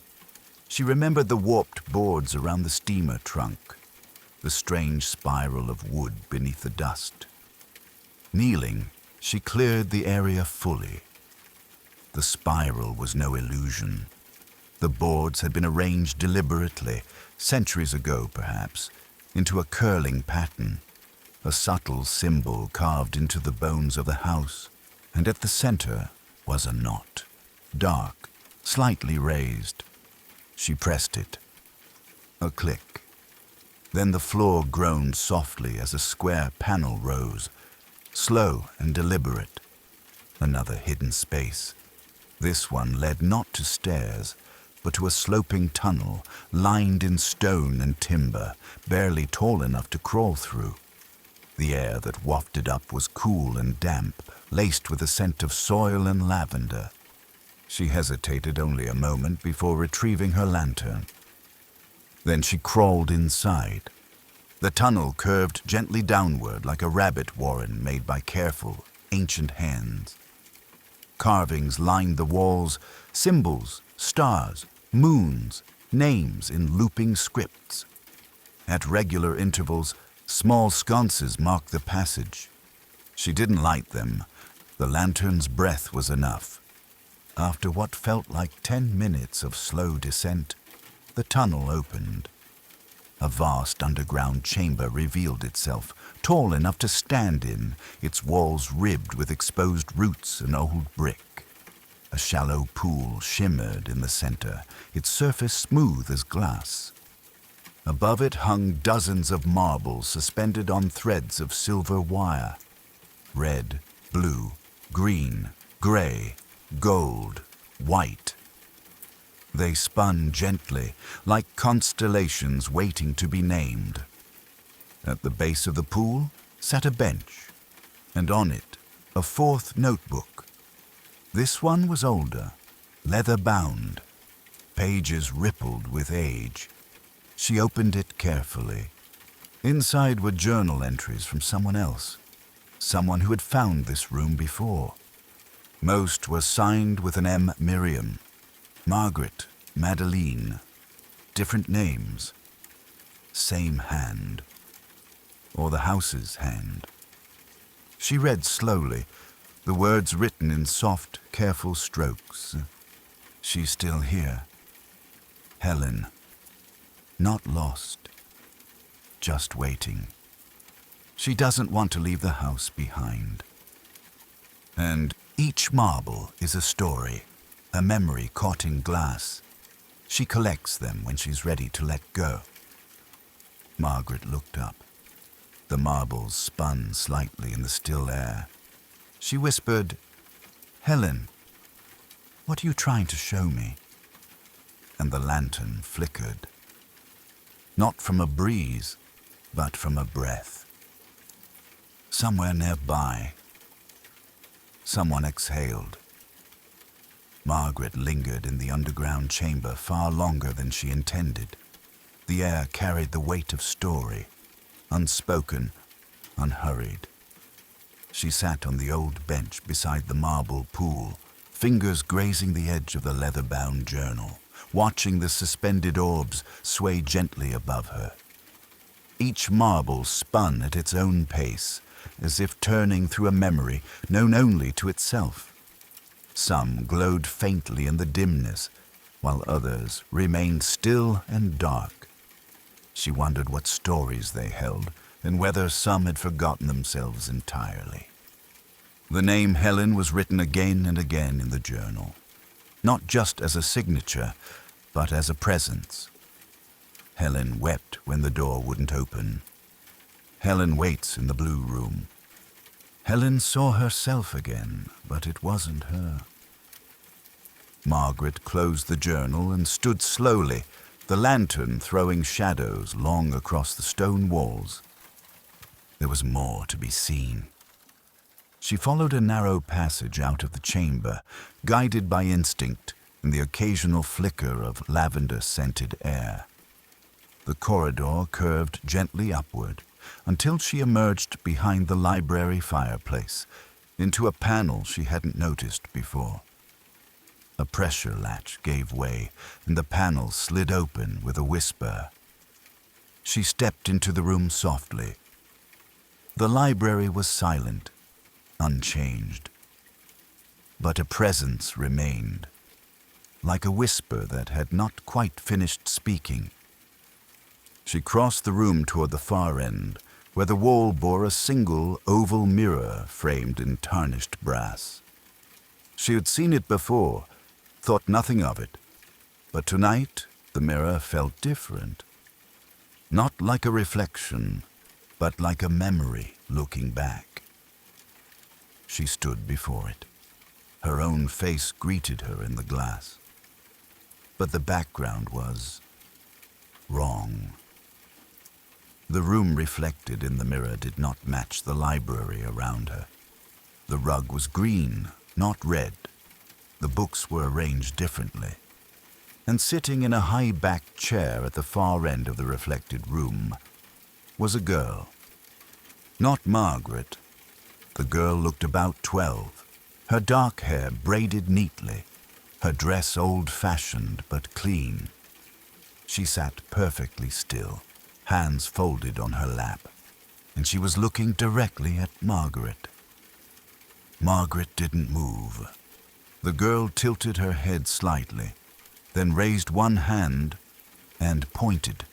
Speaker 1: She remembered the warped boards around the steamer trunk, the strange spiral of wood beneath the dust. Kneeling, she cleared the area fully. The spiral was no illusion. The boards had been arranged deliberately, centuries ago perhaps, into a curling pattern, a subtle symbol carved into the bones of the house, and at the center was a knot, dark, slightly raised. She pressed it. A click. Then the floor groaned softly as a square panel rose, slow and deliberate. Another hidden space. This one led not to stairs, but to a sloping tunnel lined in stone and timber, barely tall enough to crawl through. The air that wafted up was cool and damp, laced with a scent of soil and lavender. She hesitated only a moment before retrieving her lantern. Then she crawled inside. The tunnel curved gently downward like a rabbit warren made by careful, ancient hands. Carvings lined the walls, symbols, stars, moons, names in looping scripts. At regular intervals, small sconces marked the passage. She didn't light them. The lantern's breath was enough. After what felt like 10 minutes of slow descent, the tunnel opened. A vast underground chamber revealed itself, tall enough to stand in, its walls ribbed with exposed roots and old brick. A shallow pool shimmered in the center, its surface smooth as glass. Above it hung dozens of marbles suspended on threads of silver wire. red, blue, green, gray, gold, white. They spun gently, like constellations waiting to be named. At the base of the pool sat a bench, and on it a fourth notebook. This one was older, leather-bound. Pages rippled with age. She opened it carefully. Inside were journal entries from someone else, someone who had found this room before. Most were signed with an M. Miriam, Margaret, Madeline, different names, same hand, or the house's hand. She read slowly, the words written in soft, careful strokes. She's still here. Helen. Not lost. Just waiting. She doesn't want to leave the house behind. And each marble is a story, a memory caught in glass. She collects them when she's ready to let go. Margaret looked up. The marbles spun slightly in the still air. She whispered, "Helen, what are you trying to show me?" And the lantern flickered. Not from a breeze, but from a breath. Somewhere nearby, someone exhaled. Margaret lingered in the underground chamber far longer than she intended. The air carried the weight of story, unspoken, unhurried. She sat on the old bench beside the marble pool, fingers grazing the edge of the leather-bound journal, watching the suspended orbs sway gently above her. Each marble spun at its own pace, as if turning through a memory known only to itself. Some glowed faintly in the dimness, while others remained still and dark. She wondered what stories they held, and whether some had forgotten themselves entirely. The name Helen was written again and again in the journal, not just as a signature, but as a presence. Helen wept when the door wouldn't open. Helen waits in the blue room. Helen saw herself again, but it wasn't her. Margaret closed the journal and stood slowly, the lantern throwing shadows long across the stone walls. There was more to be seen. She followed a narrow passage out of the chamber, guided by instinct and the occasional flicker of lavender-scented air. The corridor curved gently upward until she emerged behind the library fireplace, into a panel she hadn't noticed before. A pressure latch gave way, and the panel slid open with a whisper. She stepped into the room softly. The library was silent, unchanged. But a presence remained, like a whisper that had not quite finished speaking. She crossed the room toward the far end, where the wall bore a single oval mirror framed in tarnished brass. She had seen it before, thought nothing of it, but tonight the mirror felt different. Not like a reflection, but like a memory looking back. She stood before it. Her own face greeted her in the glass. But the background was wrong. The room reflected in the mirror did not match the library around her. The rug was green, not red. The books were arranged differently. And sitting in a high-backed chair at the far end of the reflected room was a girl. Not Margaret. The girl looked about 12, her dark hair braided neatly, her dress old-fashioned but clean. She sat perfectly still, hands folded on her lap, and she was looking directly at Margaret. Margaret didn't move. The girl tilted her head slightly, then raised one hand and pointed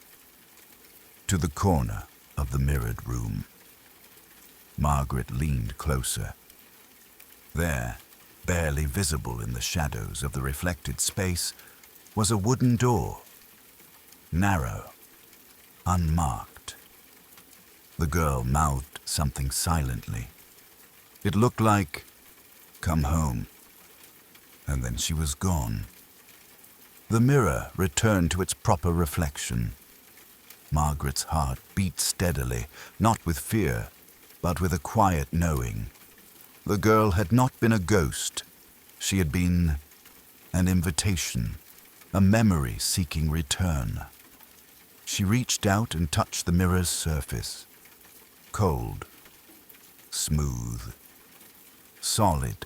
Speaker 1: to the corner of the mirrored room. Margaret leaned closer. There, barely visible in the shadows of the reflected space, was a wooden door, narrow, unmarked. The girl mouthed something silently. It looked like, "Come home." And then she was gone. The mirror returned to its proper reflection. Margaret's heart beat steadily, not with fear, but with a quiet knowing. The girl had not been a ghost. She had been an invitation, a memory seeking return. She reached out and touched the mirror's surface. Cold, smooth, solid.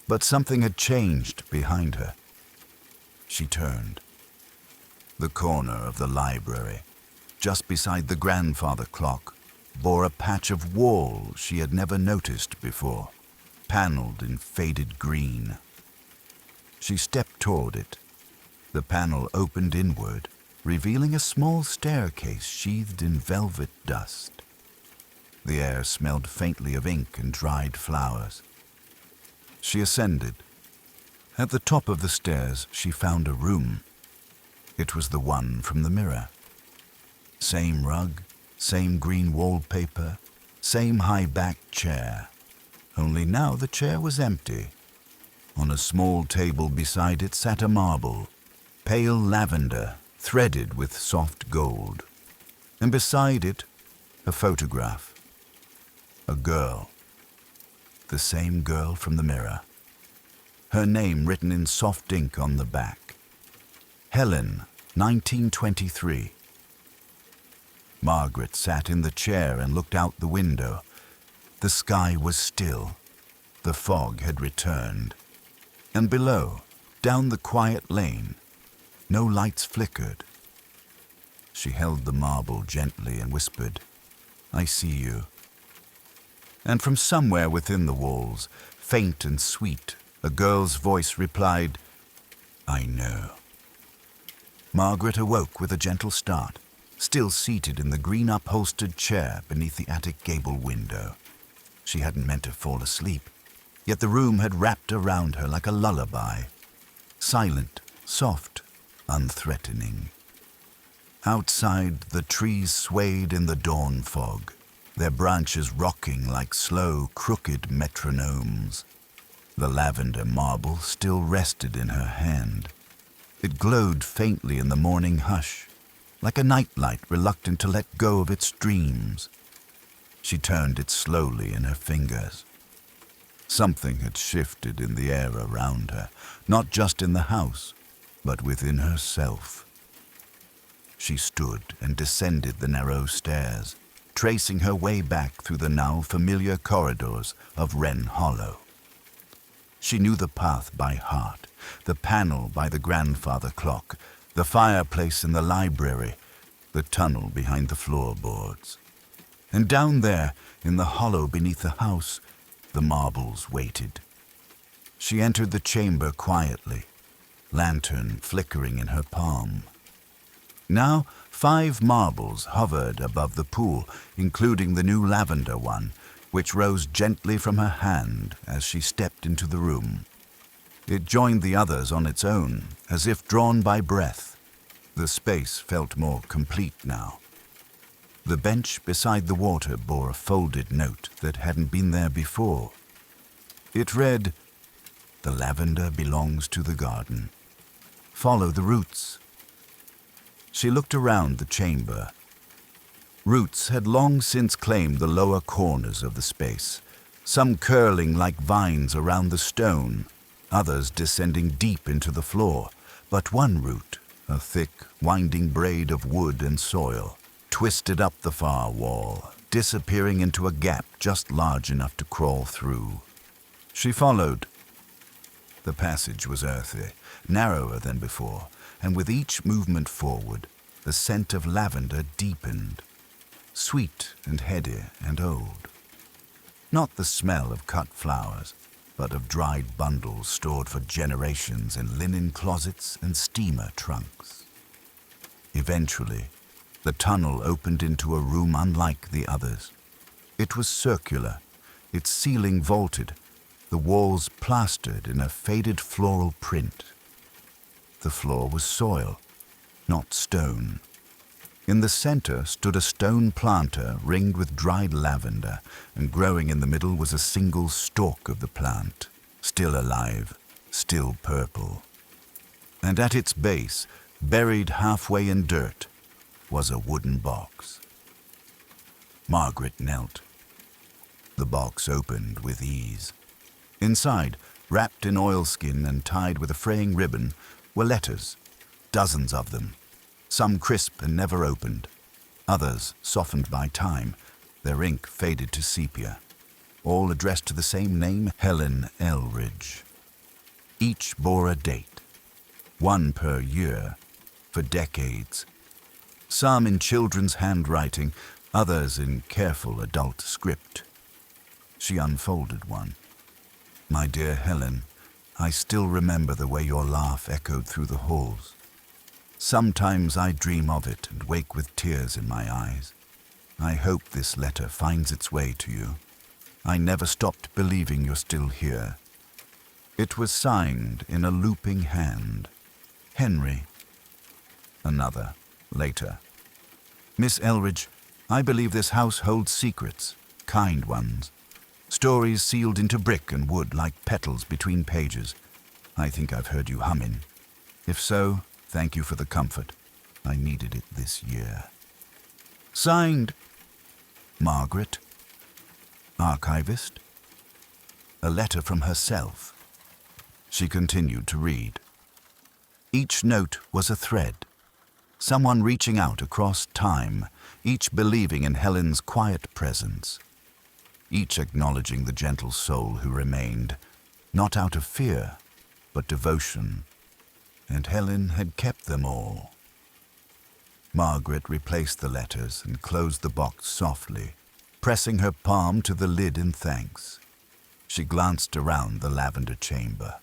Speaker 1: But something had changed behind her. She turned. The corner of the library, just beside the grandfather clock, bore a patch of wall she had never noticed before, paneled in faded green. She stepped toward it. The panel opened inward, revealing a small staircase sheathed in velvet dust. The air smelled faintly of ink and dried flowers. She ascended. At the top of the stairs, she found a room. It was the one from the mirror. Same rug, same green wallpaper, same high-backed chair. Only now the chair was empty. On a small table beside it sat a marble, pale lavender, threaded with soft gold. And beside it, a photograph. A girl. The same girl from the mirror. Her name written in soft ink on the back. Helen, 1923. Margaret sat in the chair and looked out the window. The sky was still. The fog had returned. And below, down the quiet lane, no lights flickered. She held the marble gently and whispered, "I see you." And from somewhere within the walls, faint and sweet, a girl's voice replied, "I know." Margaret awoke with a gentle start, still seated in the green upholstered chair beneath the attic gable window. She hadn't meant to fall asleep, yet the room had wrapped around her like a lullaby, silent, soft, unthreatening. Outside, the trees swayed in the dawn fog, their branches rocking like slow, crooked metronomes. The lavender marble still rested in her hand. It glowed faintly in the morning hush, like a nightlight reluctant to let go of its dreams. She turned it slowly in her fingers. Something had shifted in the air around her, not just in the house, but within herself. She stood and descended the narrow stairs, tracing her way back through the now familiar corridors of Wren Hollow. She knew the path by heart, the panel by the grandfather clock, the fireplace in the library, the tunnel behind the floorboards. And down there, in the hollow beneath the house, the marbles waited. She entered the chamber quietly, lantern flickering in her palm. Now 5 marbles hovered above the pool, including the new lavender one, which rose gently from her hand as she stepped into the room. It joined the others on its own, as if drawn by breath. The space felt more complete now. The bench beside the water bore a folded note that hadn't been there before. It read, "The lavender belongs to the garden. Follow the roots." She looked around the chamber. Roots had long since claimed the lower corners of the space, some curling like vines around the stone, others descending deep into the floor. But one root, a thick, winding braid of wood and soil, twisted up the far wall, disappearing into a gap just large enough to crawl through. She followed. The passage was earthy, narrower than before, and with each movement forward, the scent of lavender deepened, sweet and heady and old. Not the smell of cut flowers, but of dried bundles stored for generations in linen closets and steamer trunks. Eventually, the tunnel opened into a room unlike the others. It was circular, its ceiling vaulted, the walls plastered in a faded floral print. The floor was soil, not stone. In the center stood a stone planter ringed with dried lavender, and growing in the middle was a single stalk of the plant, still alive, still purple. And at its base, buried halfway in dirt, was a wooden box. Margaret knelt. The box opened with ease. Inside, wrapped in oilskin and tied with a fraying ribbon, were letters, dozens of them, some crisp and never opened, others softened by time, their ink faded to sepia, all addressed to the same name, Helen Elridge. Each bore a date, one per year, for decades, some in children's handwriting, others in careful adult script. She unfolded one. My dear Helen, I still remember the way your laugh echoed through the halls. Sometimes I dream of it and wake with tears in my eyes. I hope this letter finds its way to you. I never stopped believing you're still here. It was signed in a looping hand. Henry. Another, later. Miss Elridge, I believe this house holds secrets, kind ones. Stories sealed into brick and wood like petals between pages. I think I've heard you humming. If so, thank you for the comfort. I needed it this year. Signed, Margaret, archivist. A letter from herself. She continued to read. Each note was a thread. Someone reaching out across time, each believing in Helen's quiet presence. Each acknowledging the gentle soul who remained, not out of fear, but devotion. And Helen had kept them all. Margaret replaced the letters and closed the box softly, pressing her palm to the lid in thanks. She glanced around the lavender chamber.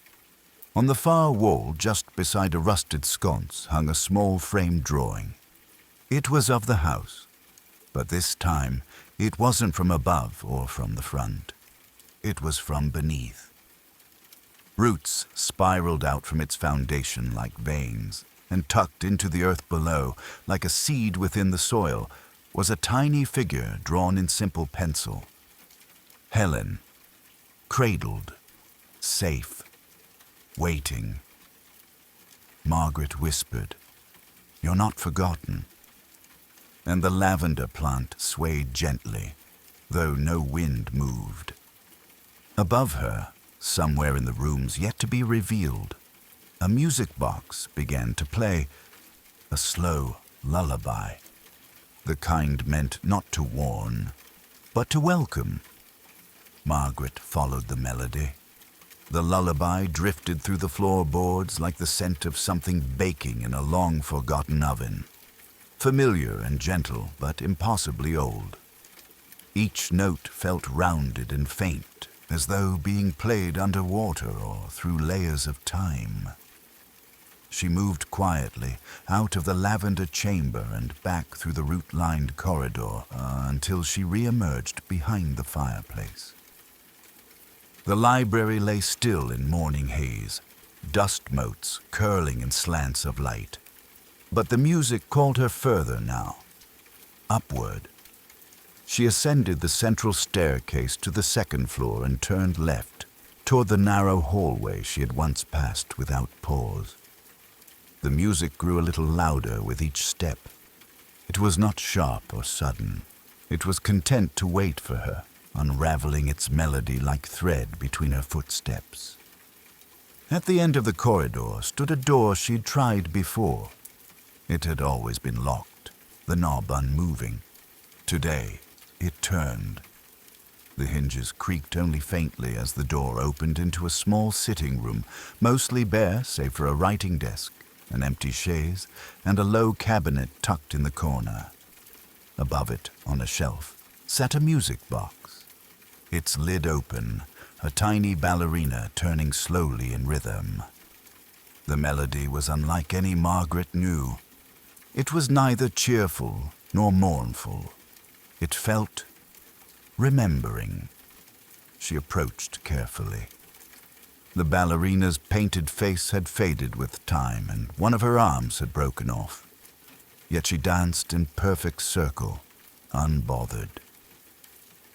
Speaker 1: On the far wall, just beside a rusted sconce, hung a small framed drawing. It was of the house, but this time it wasn't from above or from the front. It was from beneath. Roots spiraled out from its foundation like veins, and tucked into the earth below, like a seed within the soil, was a tiny figure drawn in simple pencil. Helen, cradled, safe, waiting. Margaret whispered, "You're not forgotten." And the lavender plant swayed gently, though no wind moved. Above her, somewhere in the rooms yet to be revealed, a music box began to play, a slow lullaby, the kind meant not to warn, but to welcome. Margaret followed the melody. The lullaby drifted through the floorboards like the scent of something baking in a long-forgotten oven. Familiar and gentle, but impossibly old. Each note felt rounded and faint, as though being played underwater or through layers of time. She moved quietly out of the lavender chamber and back through the root-lined corridor until she re-emerged behind the fireplace. The library lay still in morning haze, dust motes curling in slants of light. But the music called her further now, upward. She ascended the central staircase to the second floor and turned left, toward the narrow hallway she had once passed without pause. The music grew a little louder with each step. It was not sharp or sudden. It was content to wait for her, unraveling its melody like thread between her footsteps. At the end of the corridor stood a door she'd tried before. It had always been locked, the knob unmoving. Today, it turned. The hinges creaked only faintly as the door opened into a small sitting room, mostly bare save for a writing desk, an empty chaise, and a low cabinet tucked in the corner. Above it, on a shelf, sat a music box. Its lid open, a tiny ballerina turning slowly in rhythm. The melody was unlike any Margaret knew. It was neither cheerful nor mournful. It felt remembering. She approached carefully. The ballerina's painted face had faded with time, and one of her arms had broken off. yet she danced in perfect circle, unbothered.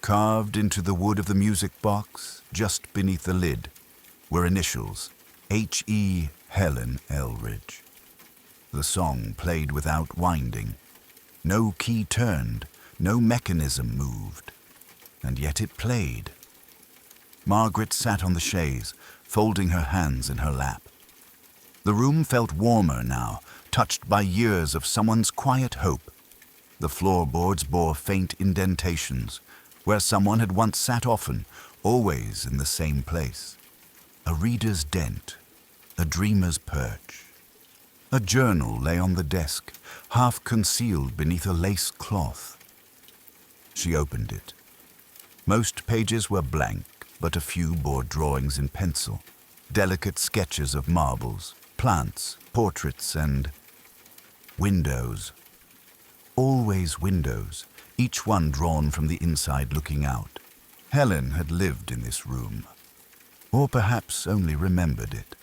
Speaker 1: Carved into the wood of the music box, just beneath the lid, were initials, H.E. Helen Elridge. The song played without winding. No key turned, no mechanism moved, and yet it played. Margaret sat on the chaise, folding her hands in her lap. The room felt warmer now, touched by years of someone's quiet hope. The floorboards bore faint indentations, where someone had once sat often, always in the same place. A reader's dent, a dreamer's perch. A journal lay on the desk, half concealed beneath a lace cloth. She opened it. Most pages were blank, but a few bore drawings in pencil, delicate sketches of marbles, plants, portraits, and windows. Always windows, each one drawn from the inside looking out. Helen had lived in this room, or perhaps only remembered it.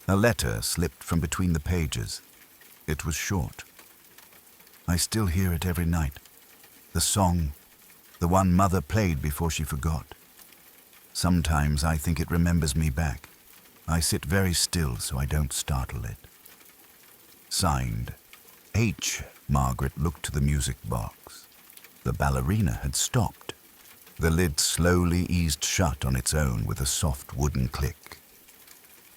Speaker 1: A letter slipped from between the pages. It was short. I still hear it every night. The song, the one Mother played before she forgot. Sometimes I think it remembers me back. I sit very still so I don't startle it. Signed, H. Margaret looked to the music box. The ballerina had stopped. The lid slowly eased shut on its own with a soft wooden click.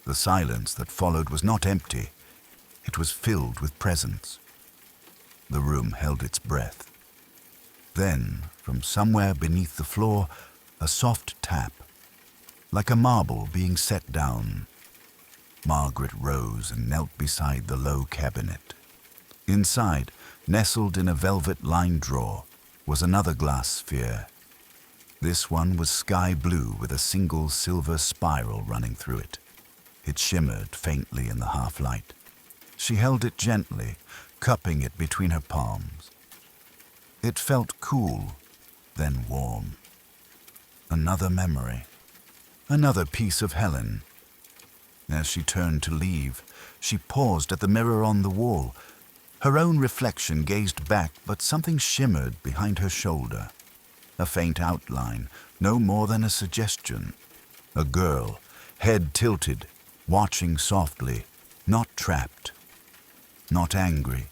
Speaker 1: The silence that followed was not empty. It was filled with presence. The room held its breath. Then, from somewhere beneath the floor, a soft tap, like a marble being set down. Margaret rose and knelt beside the low cabinet. Inside, nestled in a velvet-lined drawer, was another glass sphere. This one was sky blue with a single silver spiral running through it. It shimmered faintly in the half-light. She held it gently, cupping it between her palms. It felt cool, then warm. Another memory. Another piece of Helen. As she turned to leave, she paused at the mirror on the wall. Her own reflection gazed back, but something shimmered behind her shoulder. A faint outline, no more than a suggestion. A girl, head tilted, watching softly, not trapped, not angry.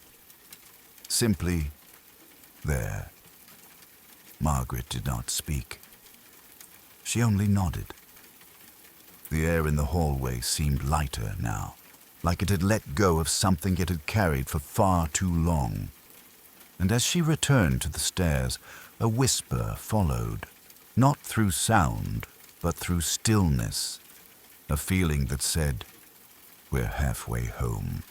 Speaker 1: Simply there. Margaret did not speak. She only nodded. The air in the hallway seemed lighter now, like it had let go of something it had carried for far too long. And as she returned to the stairs, a whisper followed, not through sound, but through stillness, a feeling that said, "We're halfway home."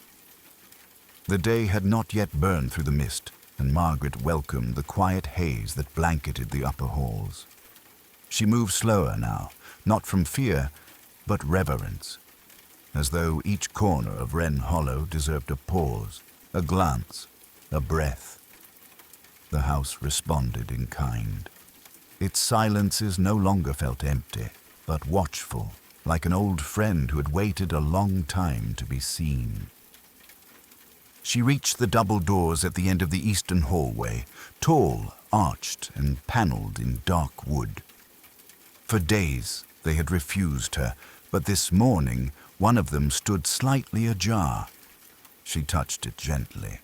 Speaker 1: The day had not yet burned through the mist, and Margaret welcomed the quiet haze that blanketed the upper halls. She moved slower now, not from fear, but reverence, as though each corner of Wren Hollow deserved a pause, a glance, a breath. The house responded in kind. Its silences no longer felt empty, but watchful, like an old friend who had waited a long time to be seen. She reached the double doors at the end of the eastern hallway, tall, arched, and paneled in dark wood. For days they had refused her, but this morning one of them stood slightly ajar. She touched it gently.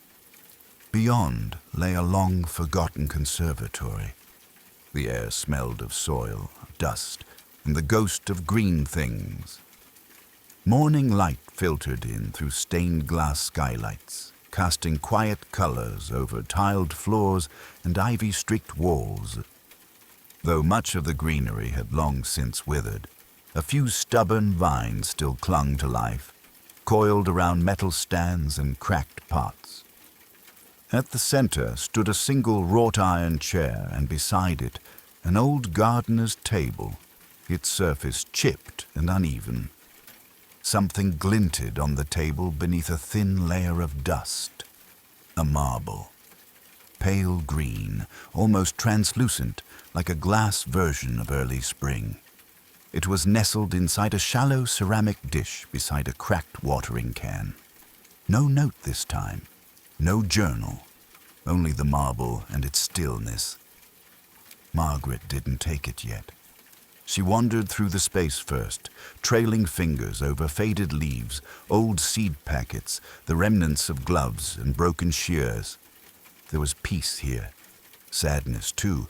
Speaker 1: Beyond lay a long-forgotten conservatory. The air smelled of soil, dust, and the ghost of green things. Morning light filtered in through stained glass skylights, casting quiet colors over tiled floors and ivy-streaked walls. Though much of the greenery had long since withered, a few stubborn vines still clung to life, coiled around metal stands and cracked pots. At the center stood a single wrought-iron chair, and beside it an old gardener's table, its surface chipped and uneven. Something glinted on the table beneath a thin layer of dust. A marble. Pale green, almost translucent, like a glass version of early spring. It was nestled inside a shallow ceramic dish beside a cracked watering can. No note this time, No journal, only the marble and its stillness. Margaret didn't take it yet. She wandered through the space first, trailing fingers over faded leaves, old seed packets, the remnants of gloves and broken shears. There was peace here, sadness too,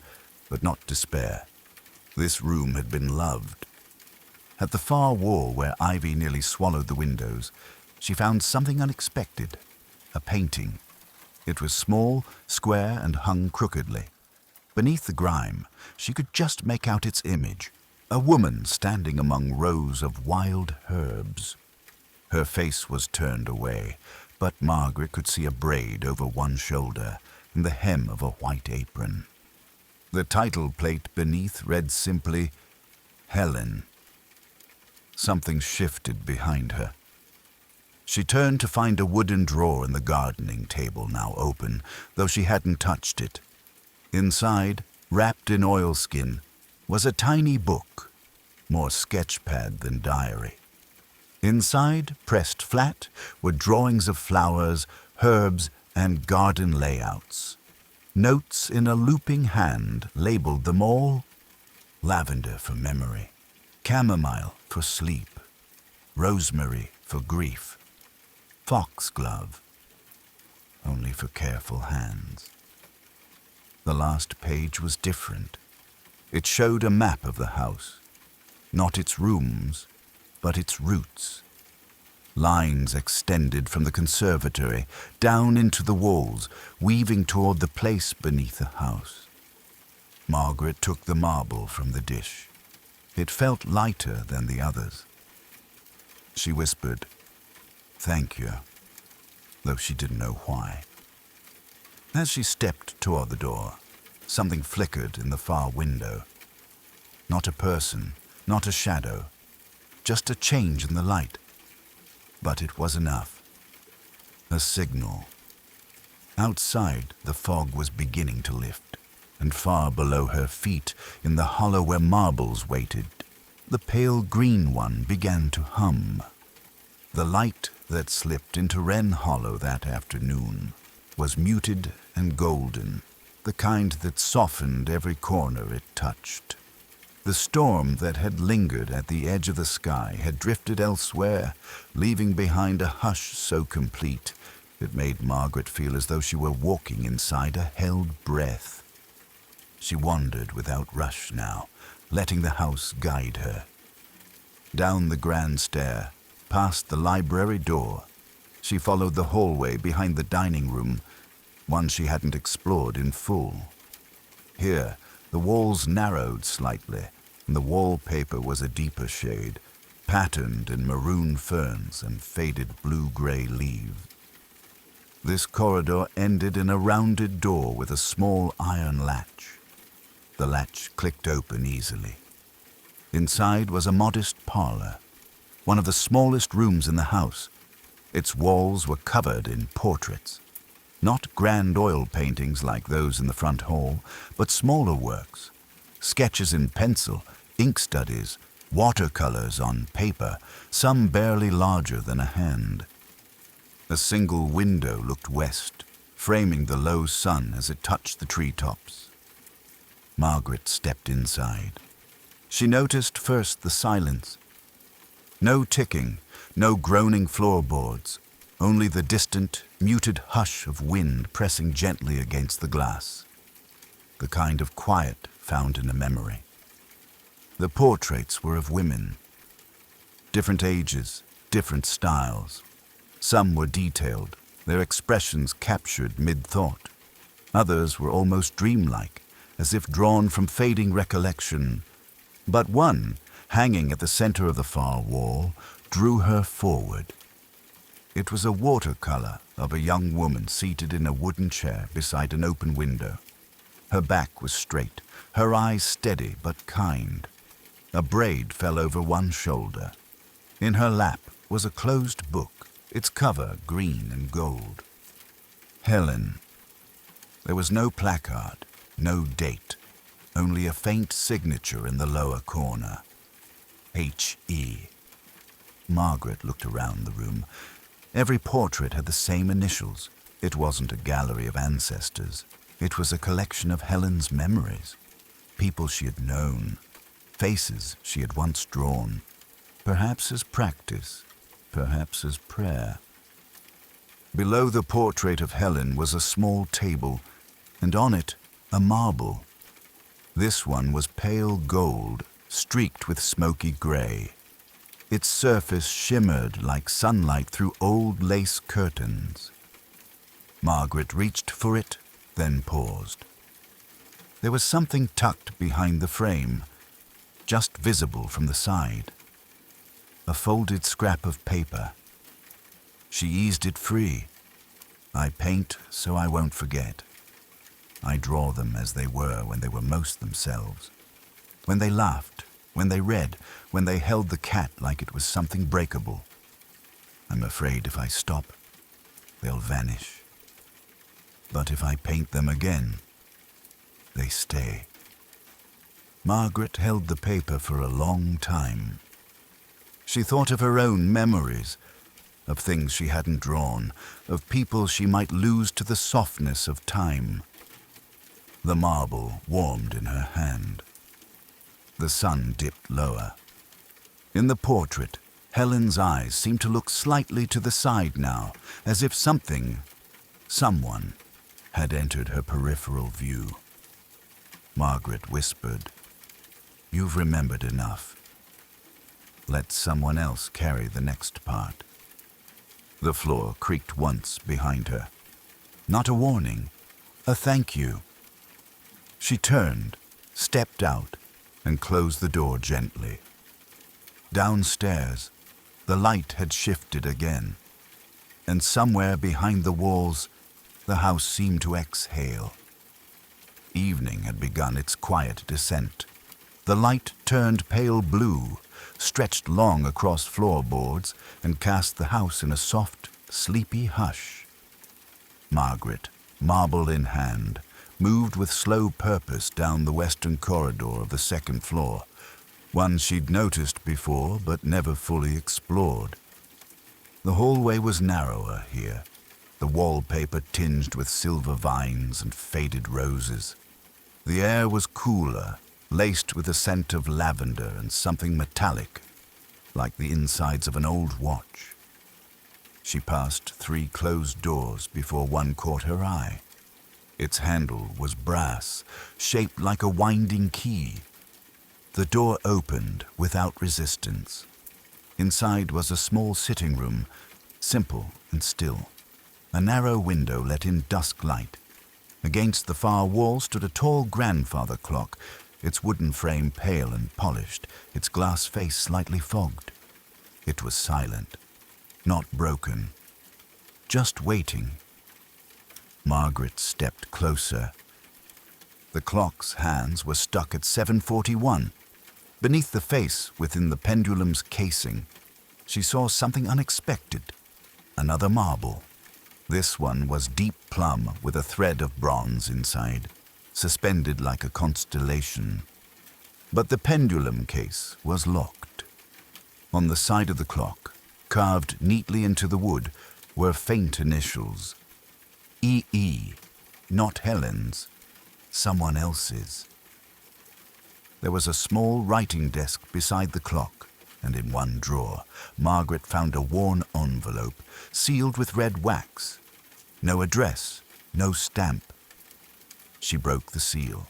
Speaker 1: but not despair. This room had been loved. At the far wall where ivy nearly swallowed the windows, she found something unexpected, a painting. It was small, square, and hung crookedly. Beneath the grime, she could just make out its image, a woman standing among rows of wild herbs. Her face was turned away, but Margaret could see a braid over one shoulder and the hem of a white apron. The title plate beneath read simply, Helen. Something shifted behind her. She turned to find a wooden drawer in the gardening table now open, though she hadn't touched it. Inside, wrapped in oilskin, was a tiny book, more sketchpad than diary. Inside, pressed flat, were drawings of flowers, herbs, and garden layouts. Notes in a looping hand labeled them all: lavender for memory, chamomile for sleep, rosemary for grief, foxglove only for careful hands. The last page was different. It showed a map of the house, not its rooms, but its roots. Lines extended from the conservatory down into the walls, weaving toward the place beneath the house. Margaret took the marble from the dish. It felt lighter than the others. She whispered, "Thank you," though she didn't know why. As she stepped toward the door, something flickered in the far window. Not a person, not a shadow, just a change in the light. But it was enough. A signal. Outside, the fog was beginning to lift, and far below her feet, in the hollow where marbles waited, the pale green one began to hum. The light that slipped into Wren Hollow that afternoon was muted and golden, the kind that softened every corner it touched. The storm that had lingered at the edge of the sky had drifted elsewhere, leaving behind a hush so complete it made Margaret feel as though she were walking inside a held breath. She wandered without rush now, letting the house guide her. Down the grand stair, past the library door, she followed the hallway behind the dining room, one she hadn't explored in full. Here, the walls narrowed slightly, and the wallpaper was a deeper shade, patterned in maroon ferns and faded blue-gray leaves. This corridor ended in a rounded door with a small iron latch. The latch clicked open easily. Inside was a modest parlor, one of the smallest rooms in the house. Its walls were covered in portraits. Not grand oil paintings like those in the front hall, but smaller works. Sketches in pencil, ink studies, watercolors on paper, some barely larger than a hand. A single window looked west, framing the low sun as it touched the treetops. Margaret stepped inside. She noticed first the silence. No ticking, no groaning floorboards, only the distant, muted hush of wind pressing gently against the glass. The kind of quiet found in a memory. The portraits were of women. Different ages, different styles. Some were detailed, their expressions captured mid-thought. Others were almost dreamlike, as if drawn from fading recollection. But one, hanging at the center of the far wall, drew her forward. It was a watercolor of a young woman seated in a wooden chair beside an open window. Her back was straight, her eyes steady but kind. A braid fell over one shoulder. In her lap was a closed book, its cover green and gold. Helen. There was no placard, no date, only a faint signature in the lower corner. H.E. Margaret looked around the room. Every portrait had the same initials, It wasn't a gallery of ancestors. It was a collection of Helen's memories. People she had known, faces she had once drawn, perhaps as practice, perhaps as prayer. Below the portrait of Helen was a small table, and on it a marble. This one was pale gold, streaked with smoky gray. Its surface shimmered like sunlight through old lace curtains. Margaret reached for it, then paused. There was something tucked behind the frame, just visible from the side. A folded scrap of paper. She eased it free. I paint so I won't forget. I draw them as they were when they were most themselves. When they laughed, when they read, when they held the cat like it was something breakable. I'm afraid if I stop, they'll vanish. But if I paint them again, they stay. Margaret held the paper for a long time. She thought of her own memories, of things she hadn't drawn, of people she might lose to the softness of time. The marble warmed in her hand. The sun dipped lower. In the portrait, Helen's eyes seemed to look slightly to the side now, as if someone, had entered her peripheral view. Margaret whispered, "You've remembered enough. Let someone else carry the next part." The floor creaked once behind her. Not a warning, a thank you. She turned, stepped out, and closed the door gently. Downstairs, the light had shifted again, and somewhere behind the walls, the house seemed to exhale. Evening had begun its quiet descent. The light turned pale blue, stretched long across floorboards, and cast the house in a soft, sleepy hush. Margaret, marble in hand, moved with slow purpose down the western corridor of the second floor, one she'd noticed before but never fully explored. The hallway was narrower here, the wallpaper tinged with silver vines and faded roses. The air was cooler, laced with a scent of lavender and something metallic, like the insides of an old watch. She passed 3 closed doors before one caught her eye. Its handle was brass, shaped like a winding key. The door opened without resistance. Inside was a small sitting room, simple and still. A narrow window let in dusk light. Against the far wall stood a tall grandfather clock, its wooden frame pale and polished, its glass face slightly fogged. It was silent, not broken, just waiting. Margaret stepped closer. The clock's hands were stuck at 7:41. Beneath the face, within the pendulum's casing, she saw something unexpected. Another marble. This one was deep plum with a thread of bronze inside, suspended like a constellation. But the pendulum case was locked. On the side of the clock, carved neatly into the wood, were faint initials. E.E., not Helen's, someone else's. There was a small writing desk beside the clock, and in one drawer, Margaret found a worn envelope, sealed with red wax. No address, no stamp. She broke the seal.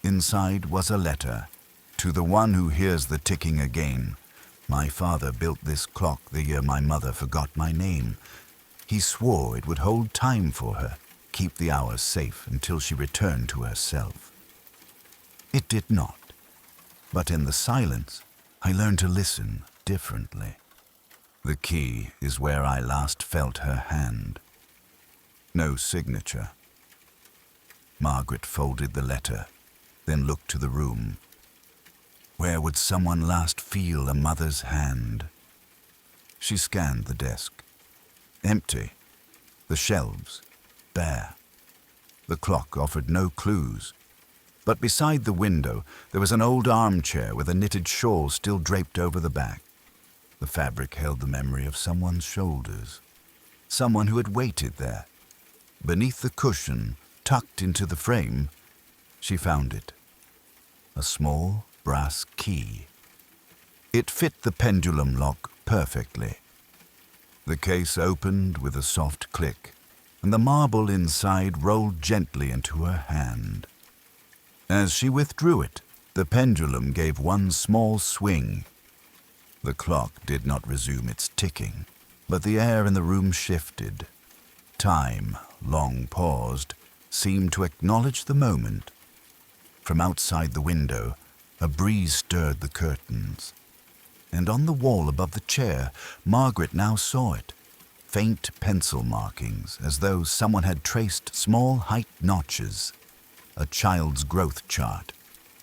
Speaker 1: Inside was a letter. "To the one who hears the ticking again. My father built this clock the year my mother forgot my name. He swore it would hold time for her, keep the hours safe until she returned to herself. It did not. But in the silence, I learned to listen differently. The key is where I last felt her hand. No signature." Margaret folded the letter, then looked to the room. Where would someone last feel a mother's hand? She scanned the desk. Empty. The shelves, bare. The clock offered no clues. But beside the window, there was an old armchair with a knitted shawl still draped over the back. The fabric held the memory of someone's shoulders. Someone who had waited there, Beneath the cushion, tucked into the frame, she found it. A small brass key. It fit the pendulum lock perfectly. The case opened with a soft click, and the marble inside rolled gently into her hand. As she withdrew it, the pendulum gave one small swing. The clock did not resume its ticking, but the air in the room shifted. Time, long paused, seemed to acknowledge the moment. From outside the window, a breeze stirred the curtains. And on the wall above the chair, Margaret now saw it. Faint pencil markings, as though someone had traced small height notches. A child's growth chart,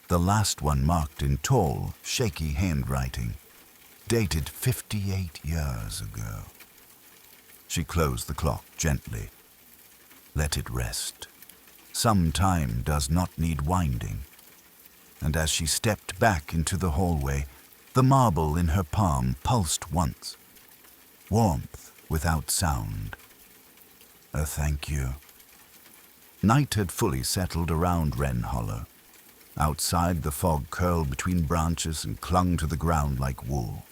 Speaker 1: the last one marked in tall, shaky handwriting, dated 58 years ago. She closed the clock gently. Let it rest. Some time does not need winding. And as she stepped back into the hallway, the marble in her palm pulsed once. Warmth without sound. A thank you. Night had fully settled around Wren Hollow. Outside, the fog curled between branches and clung to the ground like wool.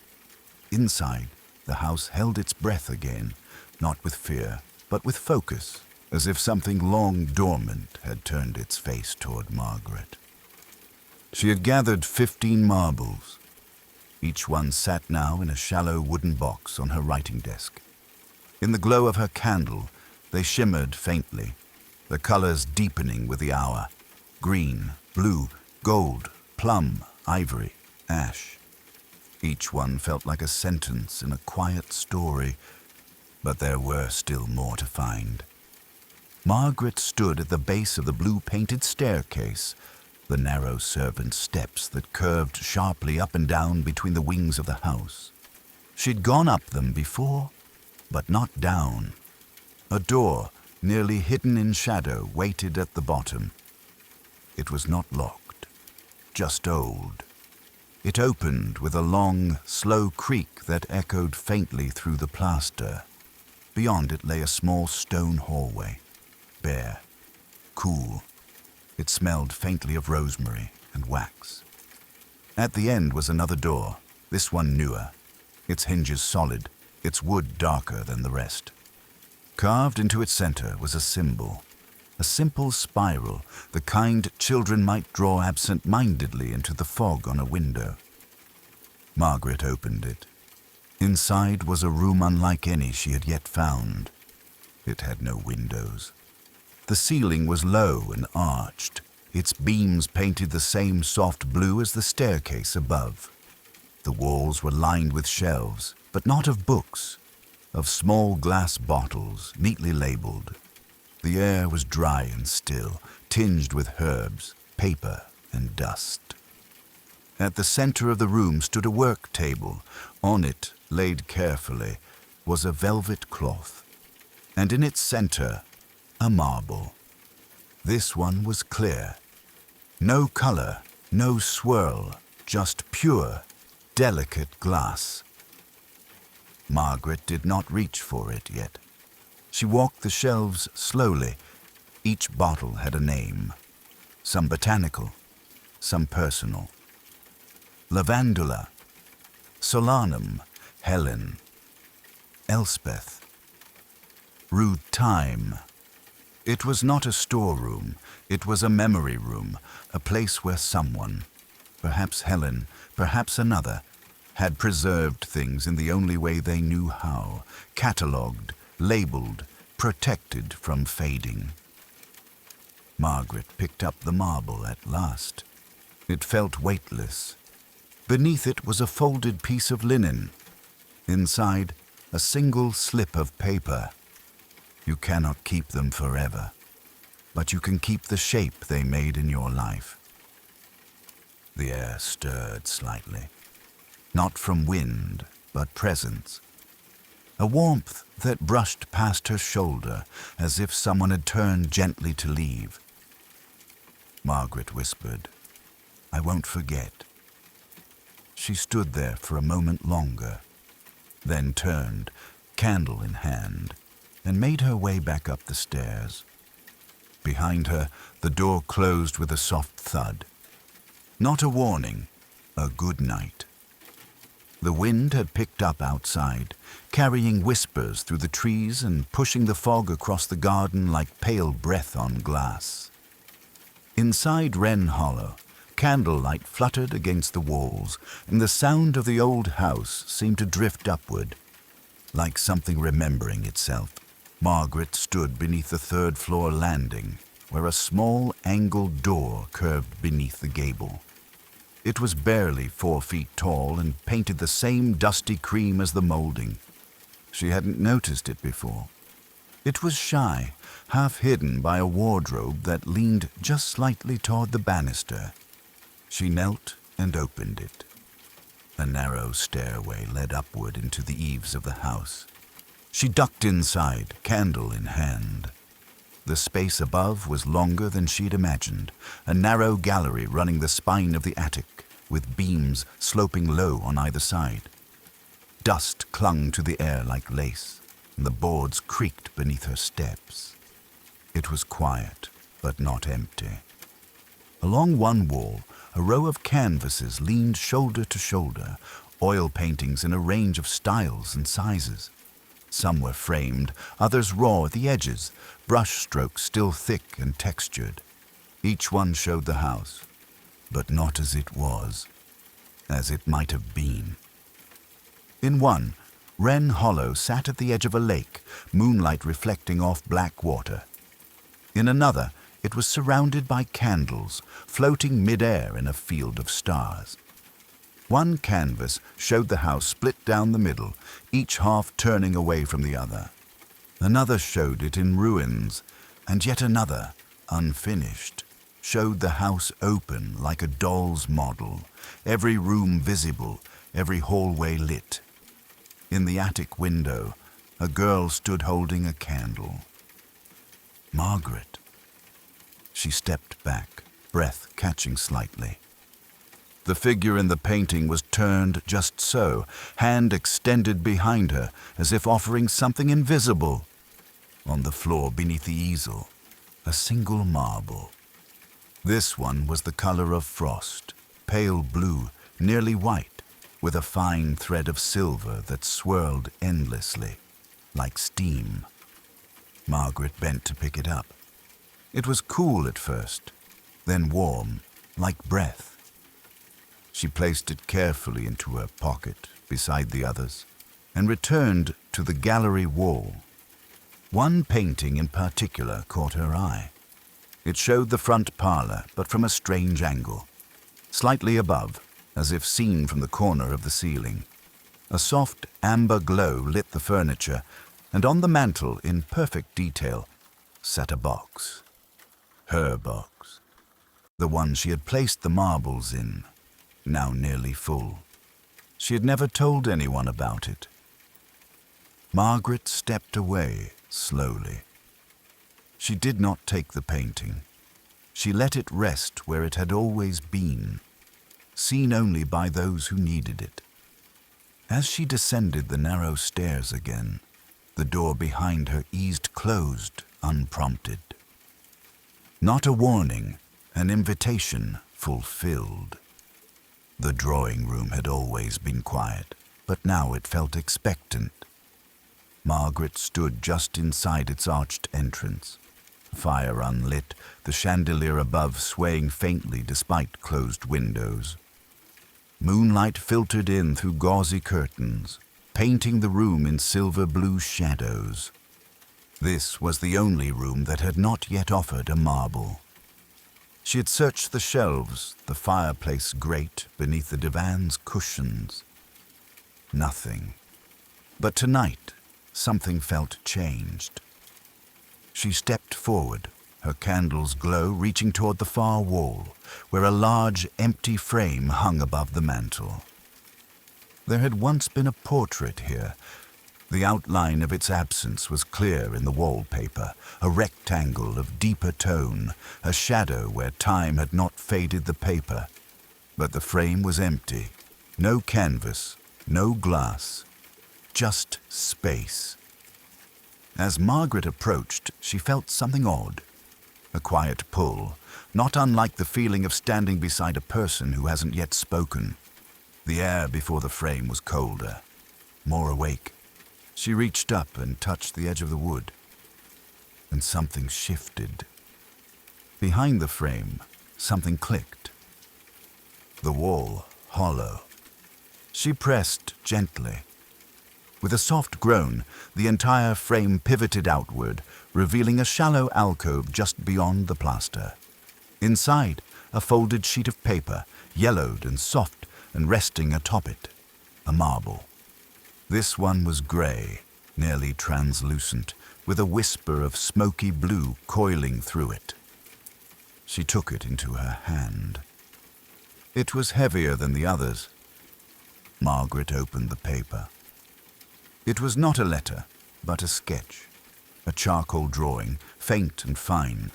Speaker 1: Inside, the house held its breath again, not with fear, but with focus, as if something long dormant had turned its face toward Margaret. She had gathered 15 marbles. Each one sat now in a shallow wooden box on her writing desk. In the glow of her candle, they shimmered faintly, the colors deepening with the hour: green, blue, gold, plum, ivory, ash. Each one felt like a sentence in a quiet story, but there were still more to find. Margaret stood at the base of the blue-painted staircase, the narrow servants' steps that curved sharply up and down between the wings of the house. She'd gone up them before, but not down. A door, nearly hidden in shadow, waited at the bottom. It was not locked, just old. It opened with a long, slow creak that echoed faintly through the plaster. Beyond it lay a small stone hallway, bare, cool. It smelled faintly of rosemary and wax. At the end was another door, this one newer, its hinges solid, its wood darker than the rest. Carved into its center was a symbol, a simple spiral, the kind children might draw absent-mindedly into the fog on a window. Margaret opened it. Inside was a room unlike any she had yet found. It had no windows. The ceiling was low and arched, its beams painted the same soft blue as the staircase above. The walls were lined with shelves, but not of books, of small glass bottles, neatly labeled. The air was dry and still, tinged with herbs, paper, and dust. At the center of the room stood a work table. On it, laid carefully, was a velvet cloth, and in its center, a marble. This one was clear. No color, no swirl, just pure, delicate glass. Margaret did not reach for it yet. She walked the shelves slowly. Each bottle had a name, some botanical, some personal. Lavandula, Solanum, Helen, Elspeth, Rude Time. It was not a storeroom, it was a memory room, a place where someone, perhaps Helen, perhaps another, had preserved things in the only way they knew how, catalogued, labeled, protected from fading. Margaret picked up the marble at last. It felt weightless. Beneath it was a folded piece of linen. Inside, a single slip of paper. You cannot keep them forever, but you can keep the shape they made in your life. The air stirred slightly, not from wind, but presence. A warmth that brushed past her shoulder, as if someone had turned gently to leave. Margaret whispered, "I won't forget." She stood there for a moment longer, then turned, candle in hand. and made her way back up the stairs. Behind her, the door closed with a soft thud. Not a warning, a good night. The wind had picked up outside, carrying whispers through the trees and pushing the fog across the garden like pale breath on glass. Inside Wren Hollow, candlelight fluttered against the walls, and the sound of the old house seemed to drift upward, like something remembering itself. Margaret stood beneath the third-floor landing, where a small angled door curved beneath the gable. It was barely 4 feet tall and painted the same dusty cream as the molding. She hadn't noticed it before. It was shy, half hidden by a wardrobe that leaned just slightly toward the banister. She knelt and opened it. A narrow stairway led upward into the eaves of the house. She ducked inside, candle in hand. The space above was longer than she'd imagined, a narrow gallery running the spine of the attic, with beams sloping low on either side. Dust clung to the air like lace, and the boards creaked beneath her steps. It was quiet, but not empty. Along one wall, a row of canvases leaned shoulder to shoulder, oil paintings in a range of styles and sizes. Some were framed, others raw at the edges, brush strokes still thick and textured. Each one showed the house, but not as it was, as it might have been. In one, Wren Hollow sat at the edge of a lake, moonlight reflecting off black water. In another, it was surrounded by candles, floating mid-air in a field of stars. One canvas showed the house split down the middle, each half turning away from the other. Another showed it in ruins, and yet another, unfinished, showed the house open like a doll's model, every room visible, every hallway lit. In the attic window, a girl stood holding a candle. Margaret. She stepped back, breath catching slightly. The figure in the painting was turned just so, hand extended behind her, as if offering something invisible. On the floor beneath the easel, a single marble. This one was the color of frost, pale blue, nearly white, with a fine thread of silver that swirled endlessly, like steam. Margaret bent to pick it up. It was cool at first, then warm, like breath. She placed it carefully into her pocket beside the others and returned to the gallery wall. One painting in particular caught her eye. It showed the front parlor, but from a strange angle. Slightly above, as if seen from the corner of the ceiling. A soft amber glow lit the furniture, and on the mantel, in perfect detail, sat a box. Her box. The one she had placed the marbles in, now nearly full. She had never told anyone about it. Margaret stepped away slowly. She did not take the painting. She let it rest where it had always been, seen only by those who needed it. As she descended the narrow stairs again, the door behind her eased closed unprompted. Not a warning, an invitation fulfilled. The drawing room had always been quiet, but now it felt expectant. Margaret stood just inside its arched entrance. Fire unlit, the chandelier above swaying faintly despite closed windows. Moonlight filtered in through gauzy curtains, painting the room in silver-blue shadows. This was the only room that had not yet offered a marble. She had searched the shelves, the fireplace grate beneath the divan's cushions. Nothing. But tonight, something felt changed. She stepped forward, her candle's glow reaching toward the far wall, where a large, empty frame hung above the mantel. There had once been a portrait here. The outline of its absence was clear in the wallpaper, a rectangle of deeper tone, a shadow where time had not faded the paper. But the frame was empty. No canvas, no glass, just space. As Margaret approached, she felt something odd. A quiet pull, not unlike the feeling of standing beside a person who hasn't yet spoken. The air before the frame was colder, more awake. She reached up and touched the edge of the wood, and something shifted. Behind the frame, something clicked. The wall, hollow. She pressed gently. With a soft groan, the entire frame pivoted outward, revealing a shallow alcove just beyond the plaster. Inside, a folded sheet of paper, yellowed and soft, and resting atop it, a marble. This one was grey, nearly translucent, with a whisper of smoky blue coiling through it. She took it into her hand. It was heavier than the others. Margaret opened the paper. It was not a letter, but a sketch, a charcoal drawing, faint and fine.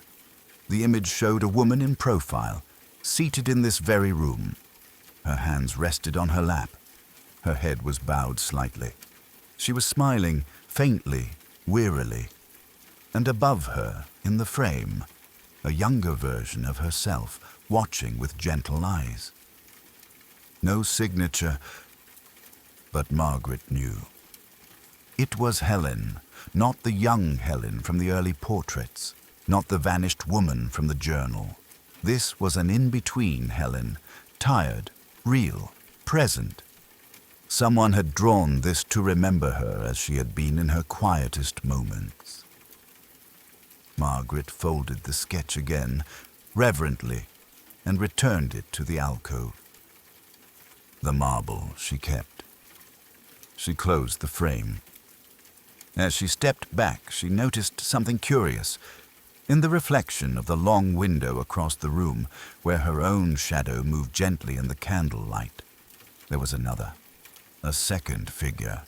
Speaker 1: The image showed a woman in profile, seated in this very room. Her hands rested on her lap. Her head was bowed slightly. She was smiling, faintly, wearily. And above her, in the frame, a younger version of herself, watching with gentle eyes. No signature, but Margaret knew. It was Helen, not the young Helen from the early portraits, not the vanished woman from the journal. This was an in-between Helen, tired, real, present. Someone had drawn this to remember her as she had been in her quietest moments. Margaret folded the sketch again, reverently, and returned it to the alcove. The marble she kept. She closed the frame. As she stepped back, she noticed something curious. In the reflection of the long window across the room, where her own shadow moved gently in the candlelight, there was another, a second figure.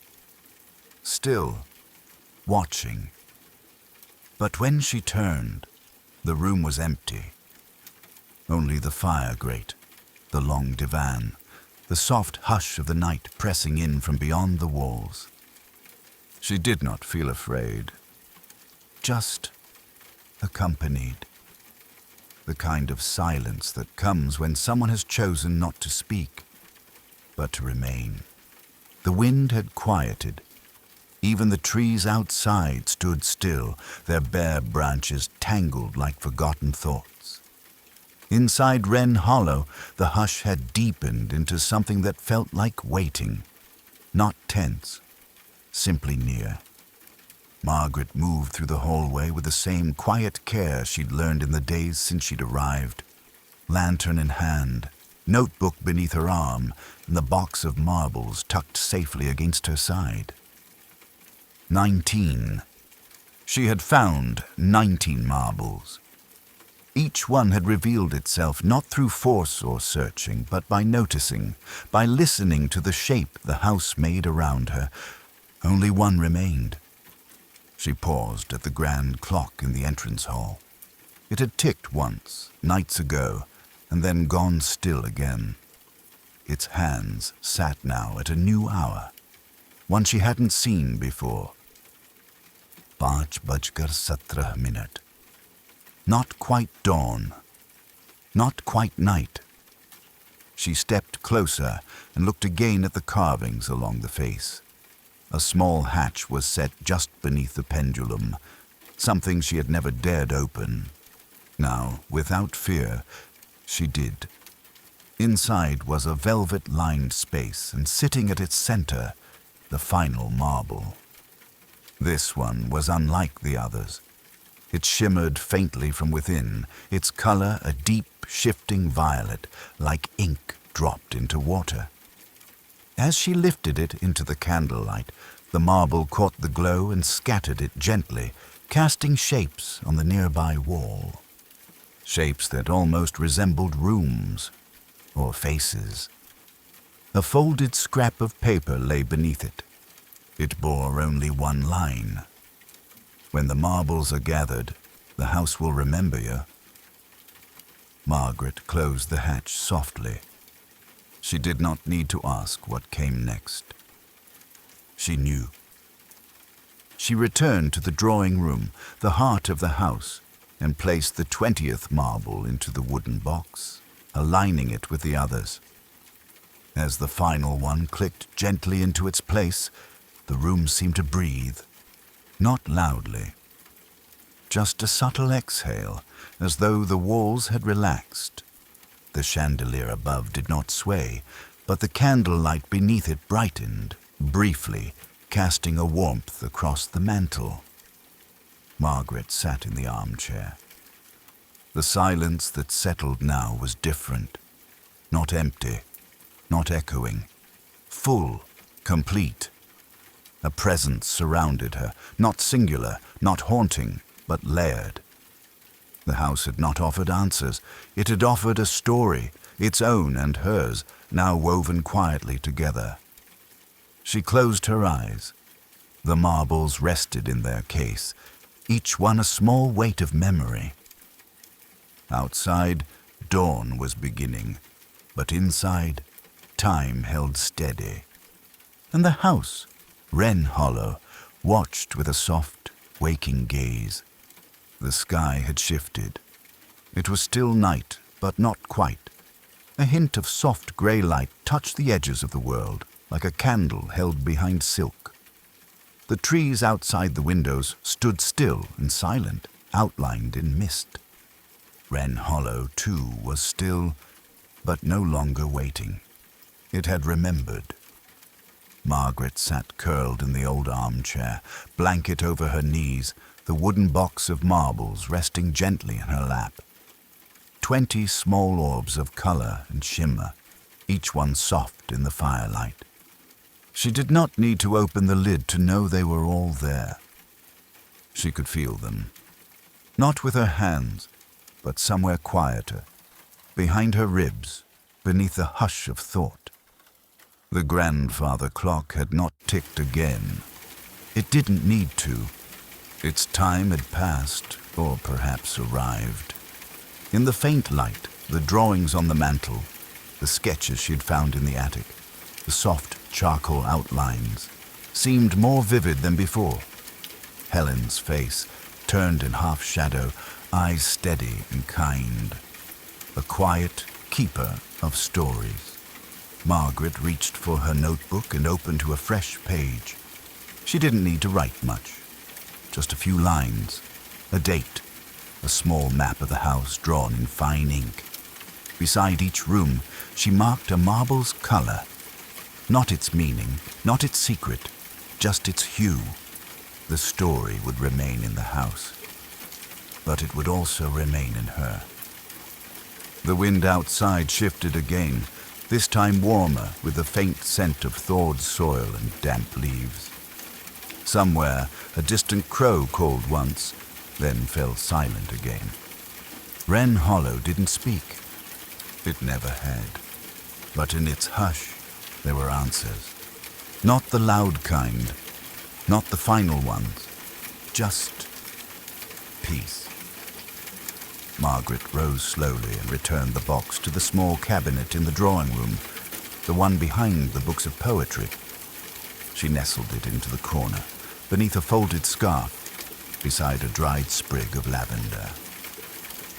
Speaker 1: Still, watching. But when she turned, the room was empty. Only the fire grate, the long divan, the soft hush of the night pressing in from beyond the walls. She did not feel afraid, just accompanied. The kind of silence that comes when someone has chosen not to speak, but to remain. The wind had quieted. Even the trees outside stood still, their bare branches tangled like forgotten thoughts. Inside Wren Hollow, the hush had deepened into something that felt like waiting, not tense, simply near. Margaret moved through the hallway with the same quiet care she'd learned in the days since she'd arrived. Lantern in hand, notebook beneath her arm, and the box of marbles tucked safely against her side. 19. She had found 19 marbles. Each one had revealed itself not through force or searching, but by noticing, by listening to the shape the house made around her. Only one remained. She paused at the grand clock in the entrance hall. It had ticked once, nights ago, and then gone still again. Its hands sat now at a new hour, one she hadn't seen before. 5:17. Not quite dawn, not quite night. She stepped closer and looked again at the carvings along the face. A small hatch was set just beneath the pendulum, something she had never dared open. Now, without fear, she did. Inside was a velvet-lined space, and sitting at its center, the final marble. This one was unlike the others. It shimmered faintly from within, its color a deep, shifting violet, like ink dropped into water. As she lifted it into the candlelight, the marble caught the glow and scattered it gently, casting shapes on the nearby wall. Shapes that almost resembled rooms or faces. A folded scrap of paper lay beneath it. It bore only one line. When the marbles are gathered, the house will remember you. Margaret closed the hatch softly. She did not need to ask what came next. She knew. She returned to the drawing room, the heart of the house, and placed the 20th marble into the wooden box, aligning it with the others. As the final one clicked gently into its place, the room seemed to breathe, not loudly. Just a subtle exhale, as though the walls had relaxed. The chandelier above did not sway, but the candlelight beneath it brightened, briefly, casting a warmth across the mantel. Margaret sat in the armchair. The silence that settled now was different, not empty, not echoing, full, complete. A presence surrounded her, not singular, not haunting, but layered. The house had not offered answers. It had offered a story, its own and hers, now woven quietly together. She closed her eyes. The marbles rested in their case, each one a small weight of memory. Outside, dawn was beginning, but inside, time held steady. And the house, Wren Hollow, watched with a soft, waking gaze. The sky had shifted. It was still night, but not quite. A hint of soft grey light touched the edges of the world, like a candle held behind silk. The trees outside the windows stood still and silent, outlined in mist. Wren Hollow, too, was still, but no longer waiting. It had remembered. Margaret sat curled in the old armchair, blanket over her knees, the wooden box of marbles resting gently in her lap. 20 small orbs of color and shimmer, each one soft in the firelight. She did not need to open the lid to know they were all there. She could feel them, not with her hands, but somewhere quieter, behind her ribs, beneath the hush of thought. The grandfather clock had not ticked again. It didn't need to. Its time had passed, or perhaps arrived. In the faint light, the drawings on the mantel, the sketches she had found in the attic, the soft charcoal outlines, seemed more vivid than before. Helen's face, turned in half shadow, eyes steady and kind. A quiet keeper of stories. Margaret reached for her notebook and opened to a fresh page. She didn't need to write much. Just a few lines, a date, a small map of the house drawn in fine ink. Beside each room, she marked a marble's color. Not its meaning, not its secret, just its hue. The story would remain in the house, but it would also remain in her. The wind outside shifted again, this time warmer with the faint scent of thawed soil and damp leaves. Somewhere, a distant crow called once, then fell silent again. Wren Hollow didn't speak. It never had. But in its hush, there were answers. Not the loud kind, not the final ones, just peace. Margaret rose slowly and returned the box to the small cabinet in the drawing room, the one behind the books of poetry. She nestled it into the corner, beneath a folded scarf, beside a dried sprig of lavender.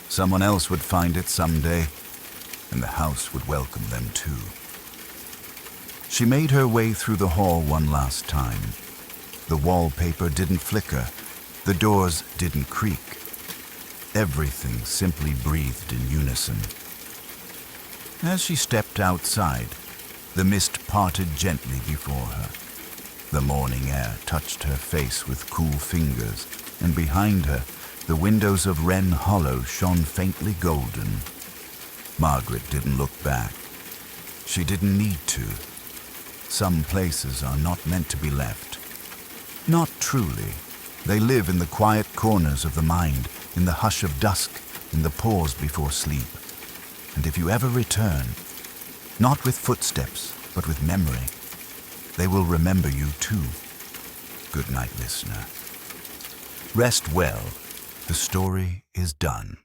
Speaker 1: Someone else would find it someday, and the house would welcome them too. She made her way through the hall one last time. The wallpaper didn't flicker, the doors didn't creak. Everything simply breathed in unison. As she stepped outside, the mist parted gently before her. The morning air touched her face with cool fingers, and behind her, the windows of Wren Hollow shone faintly golden. Margaret didn't look back. She didn't need to. Some places are not meant to be left. Not truly. They live in the quiet corners of the mind, in the hush of dusk, in the pause before sleep. And if you ever return, not with footsteps, but with memory, they will remember you too. Good night, listener. Rest well. The story is done.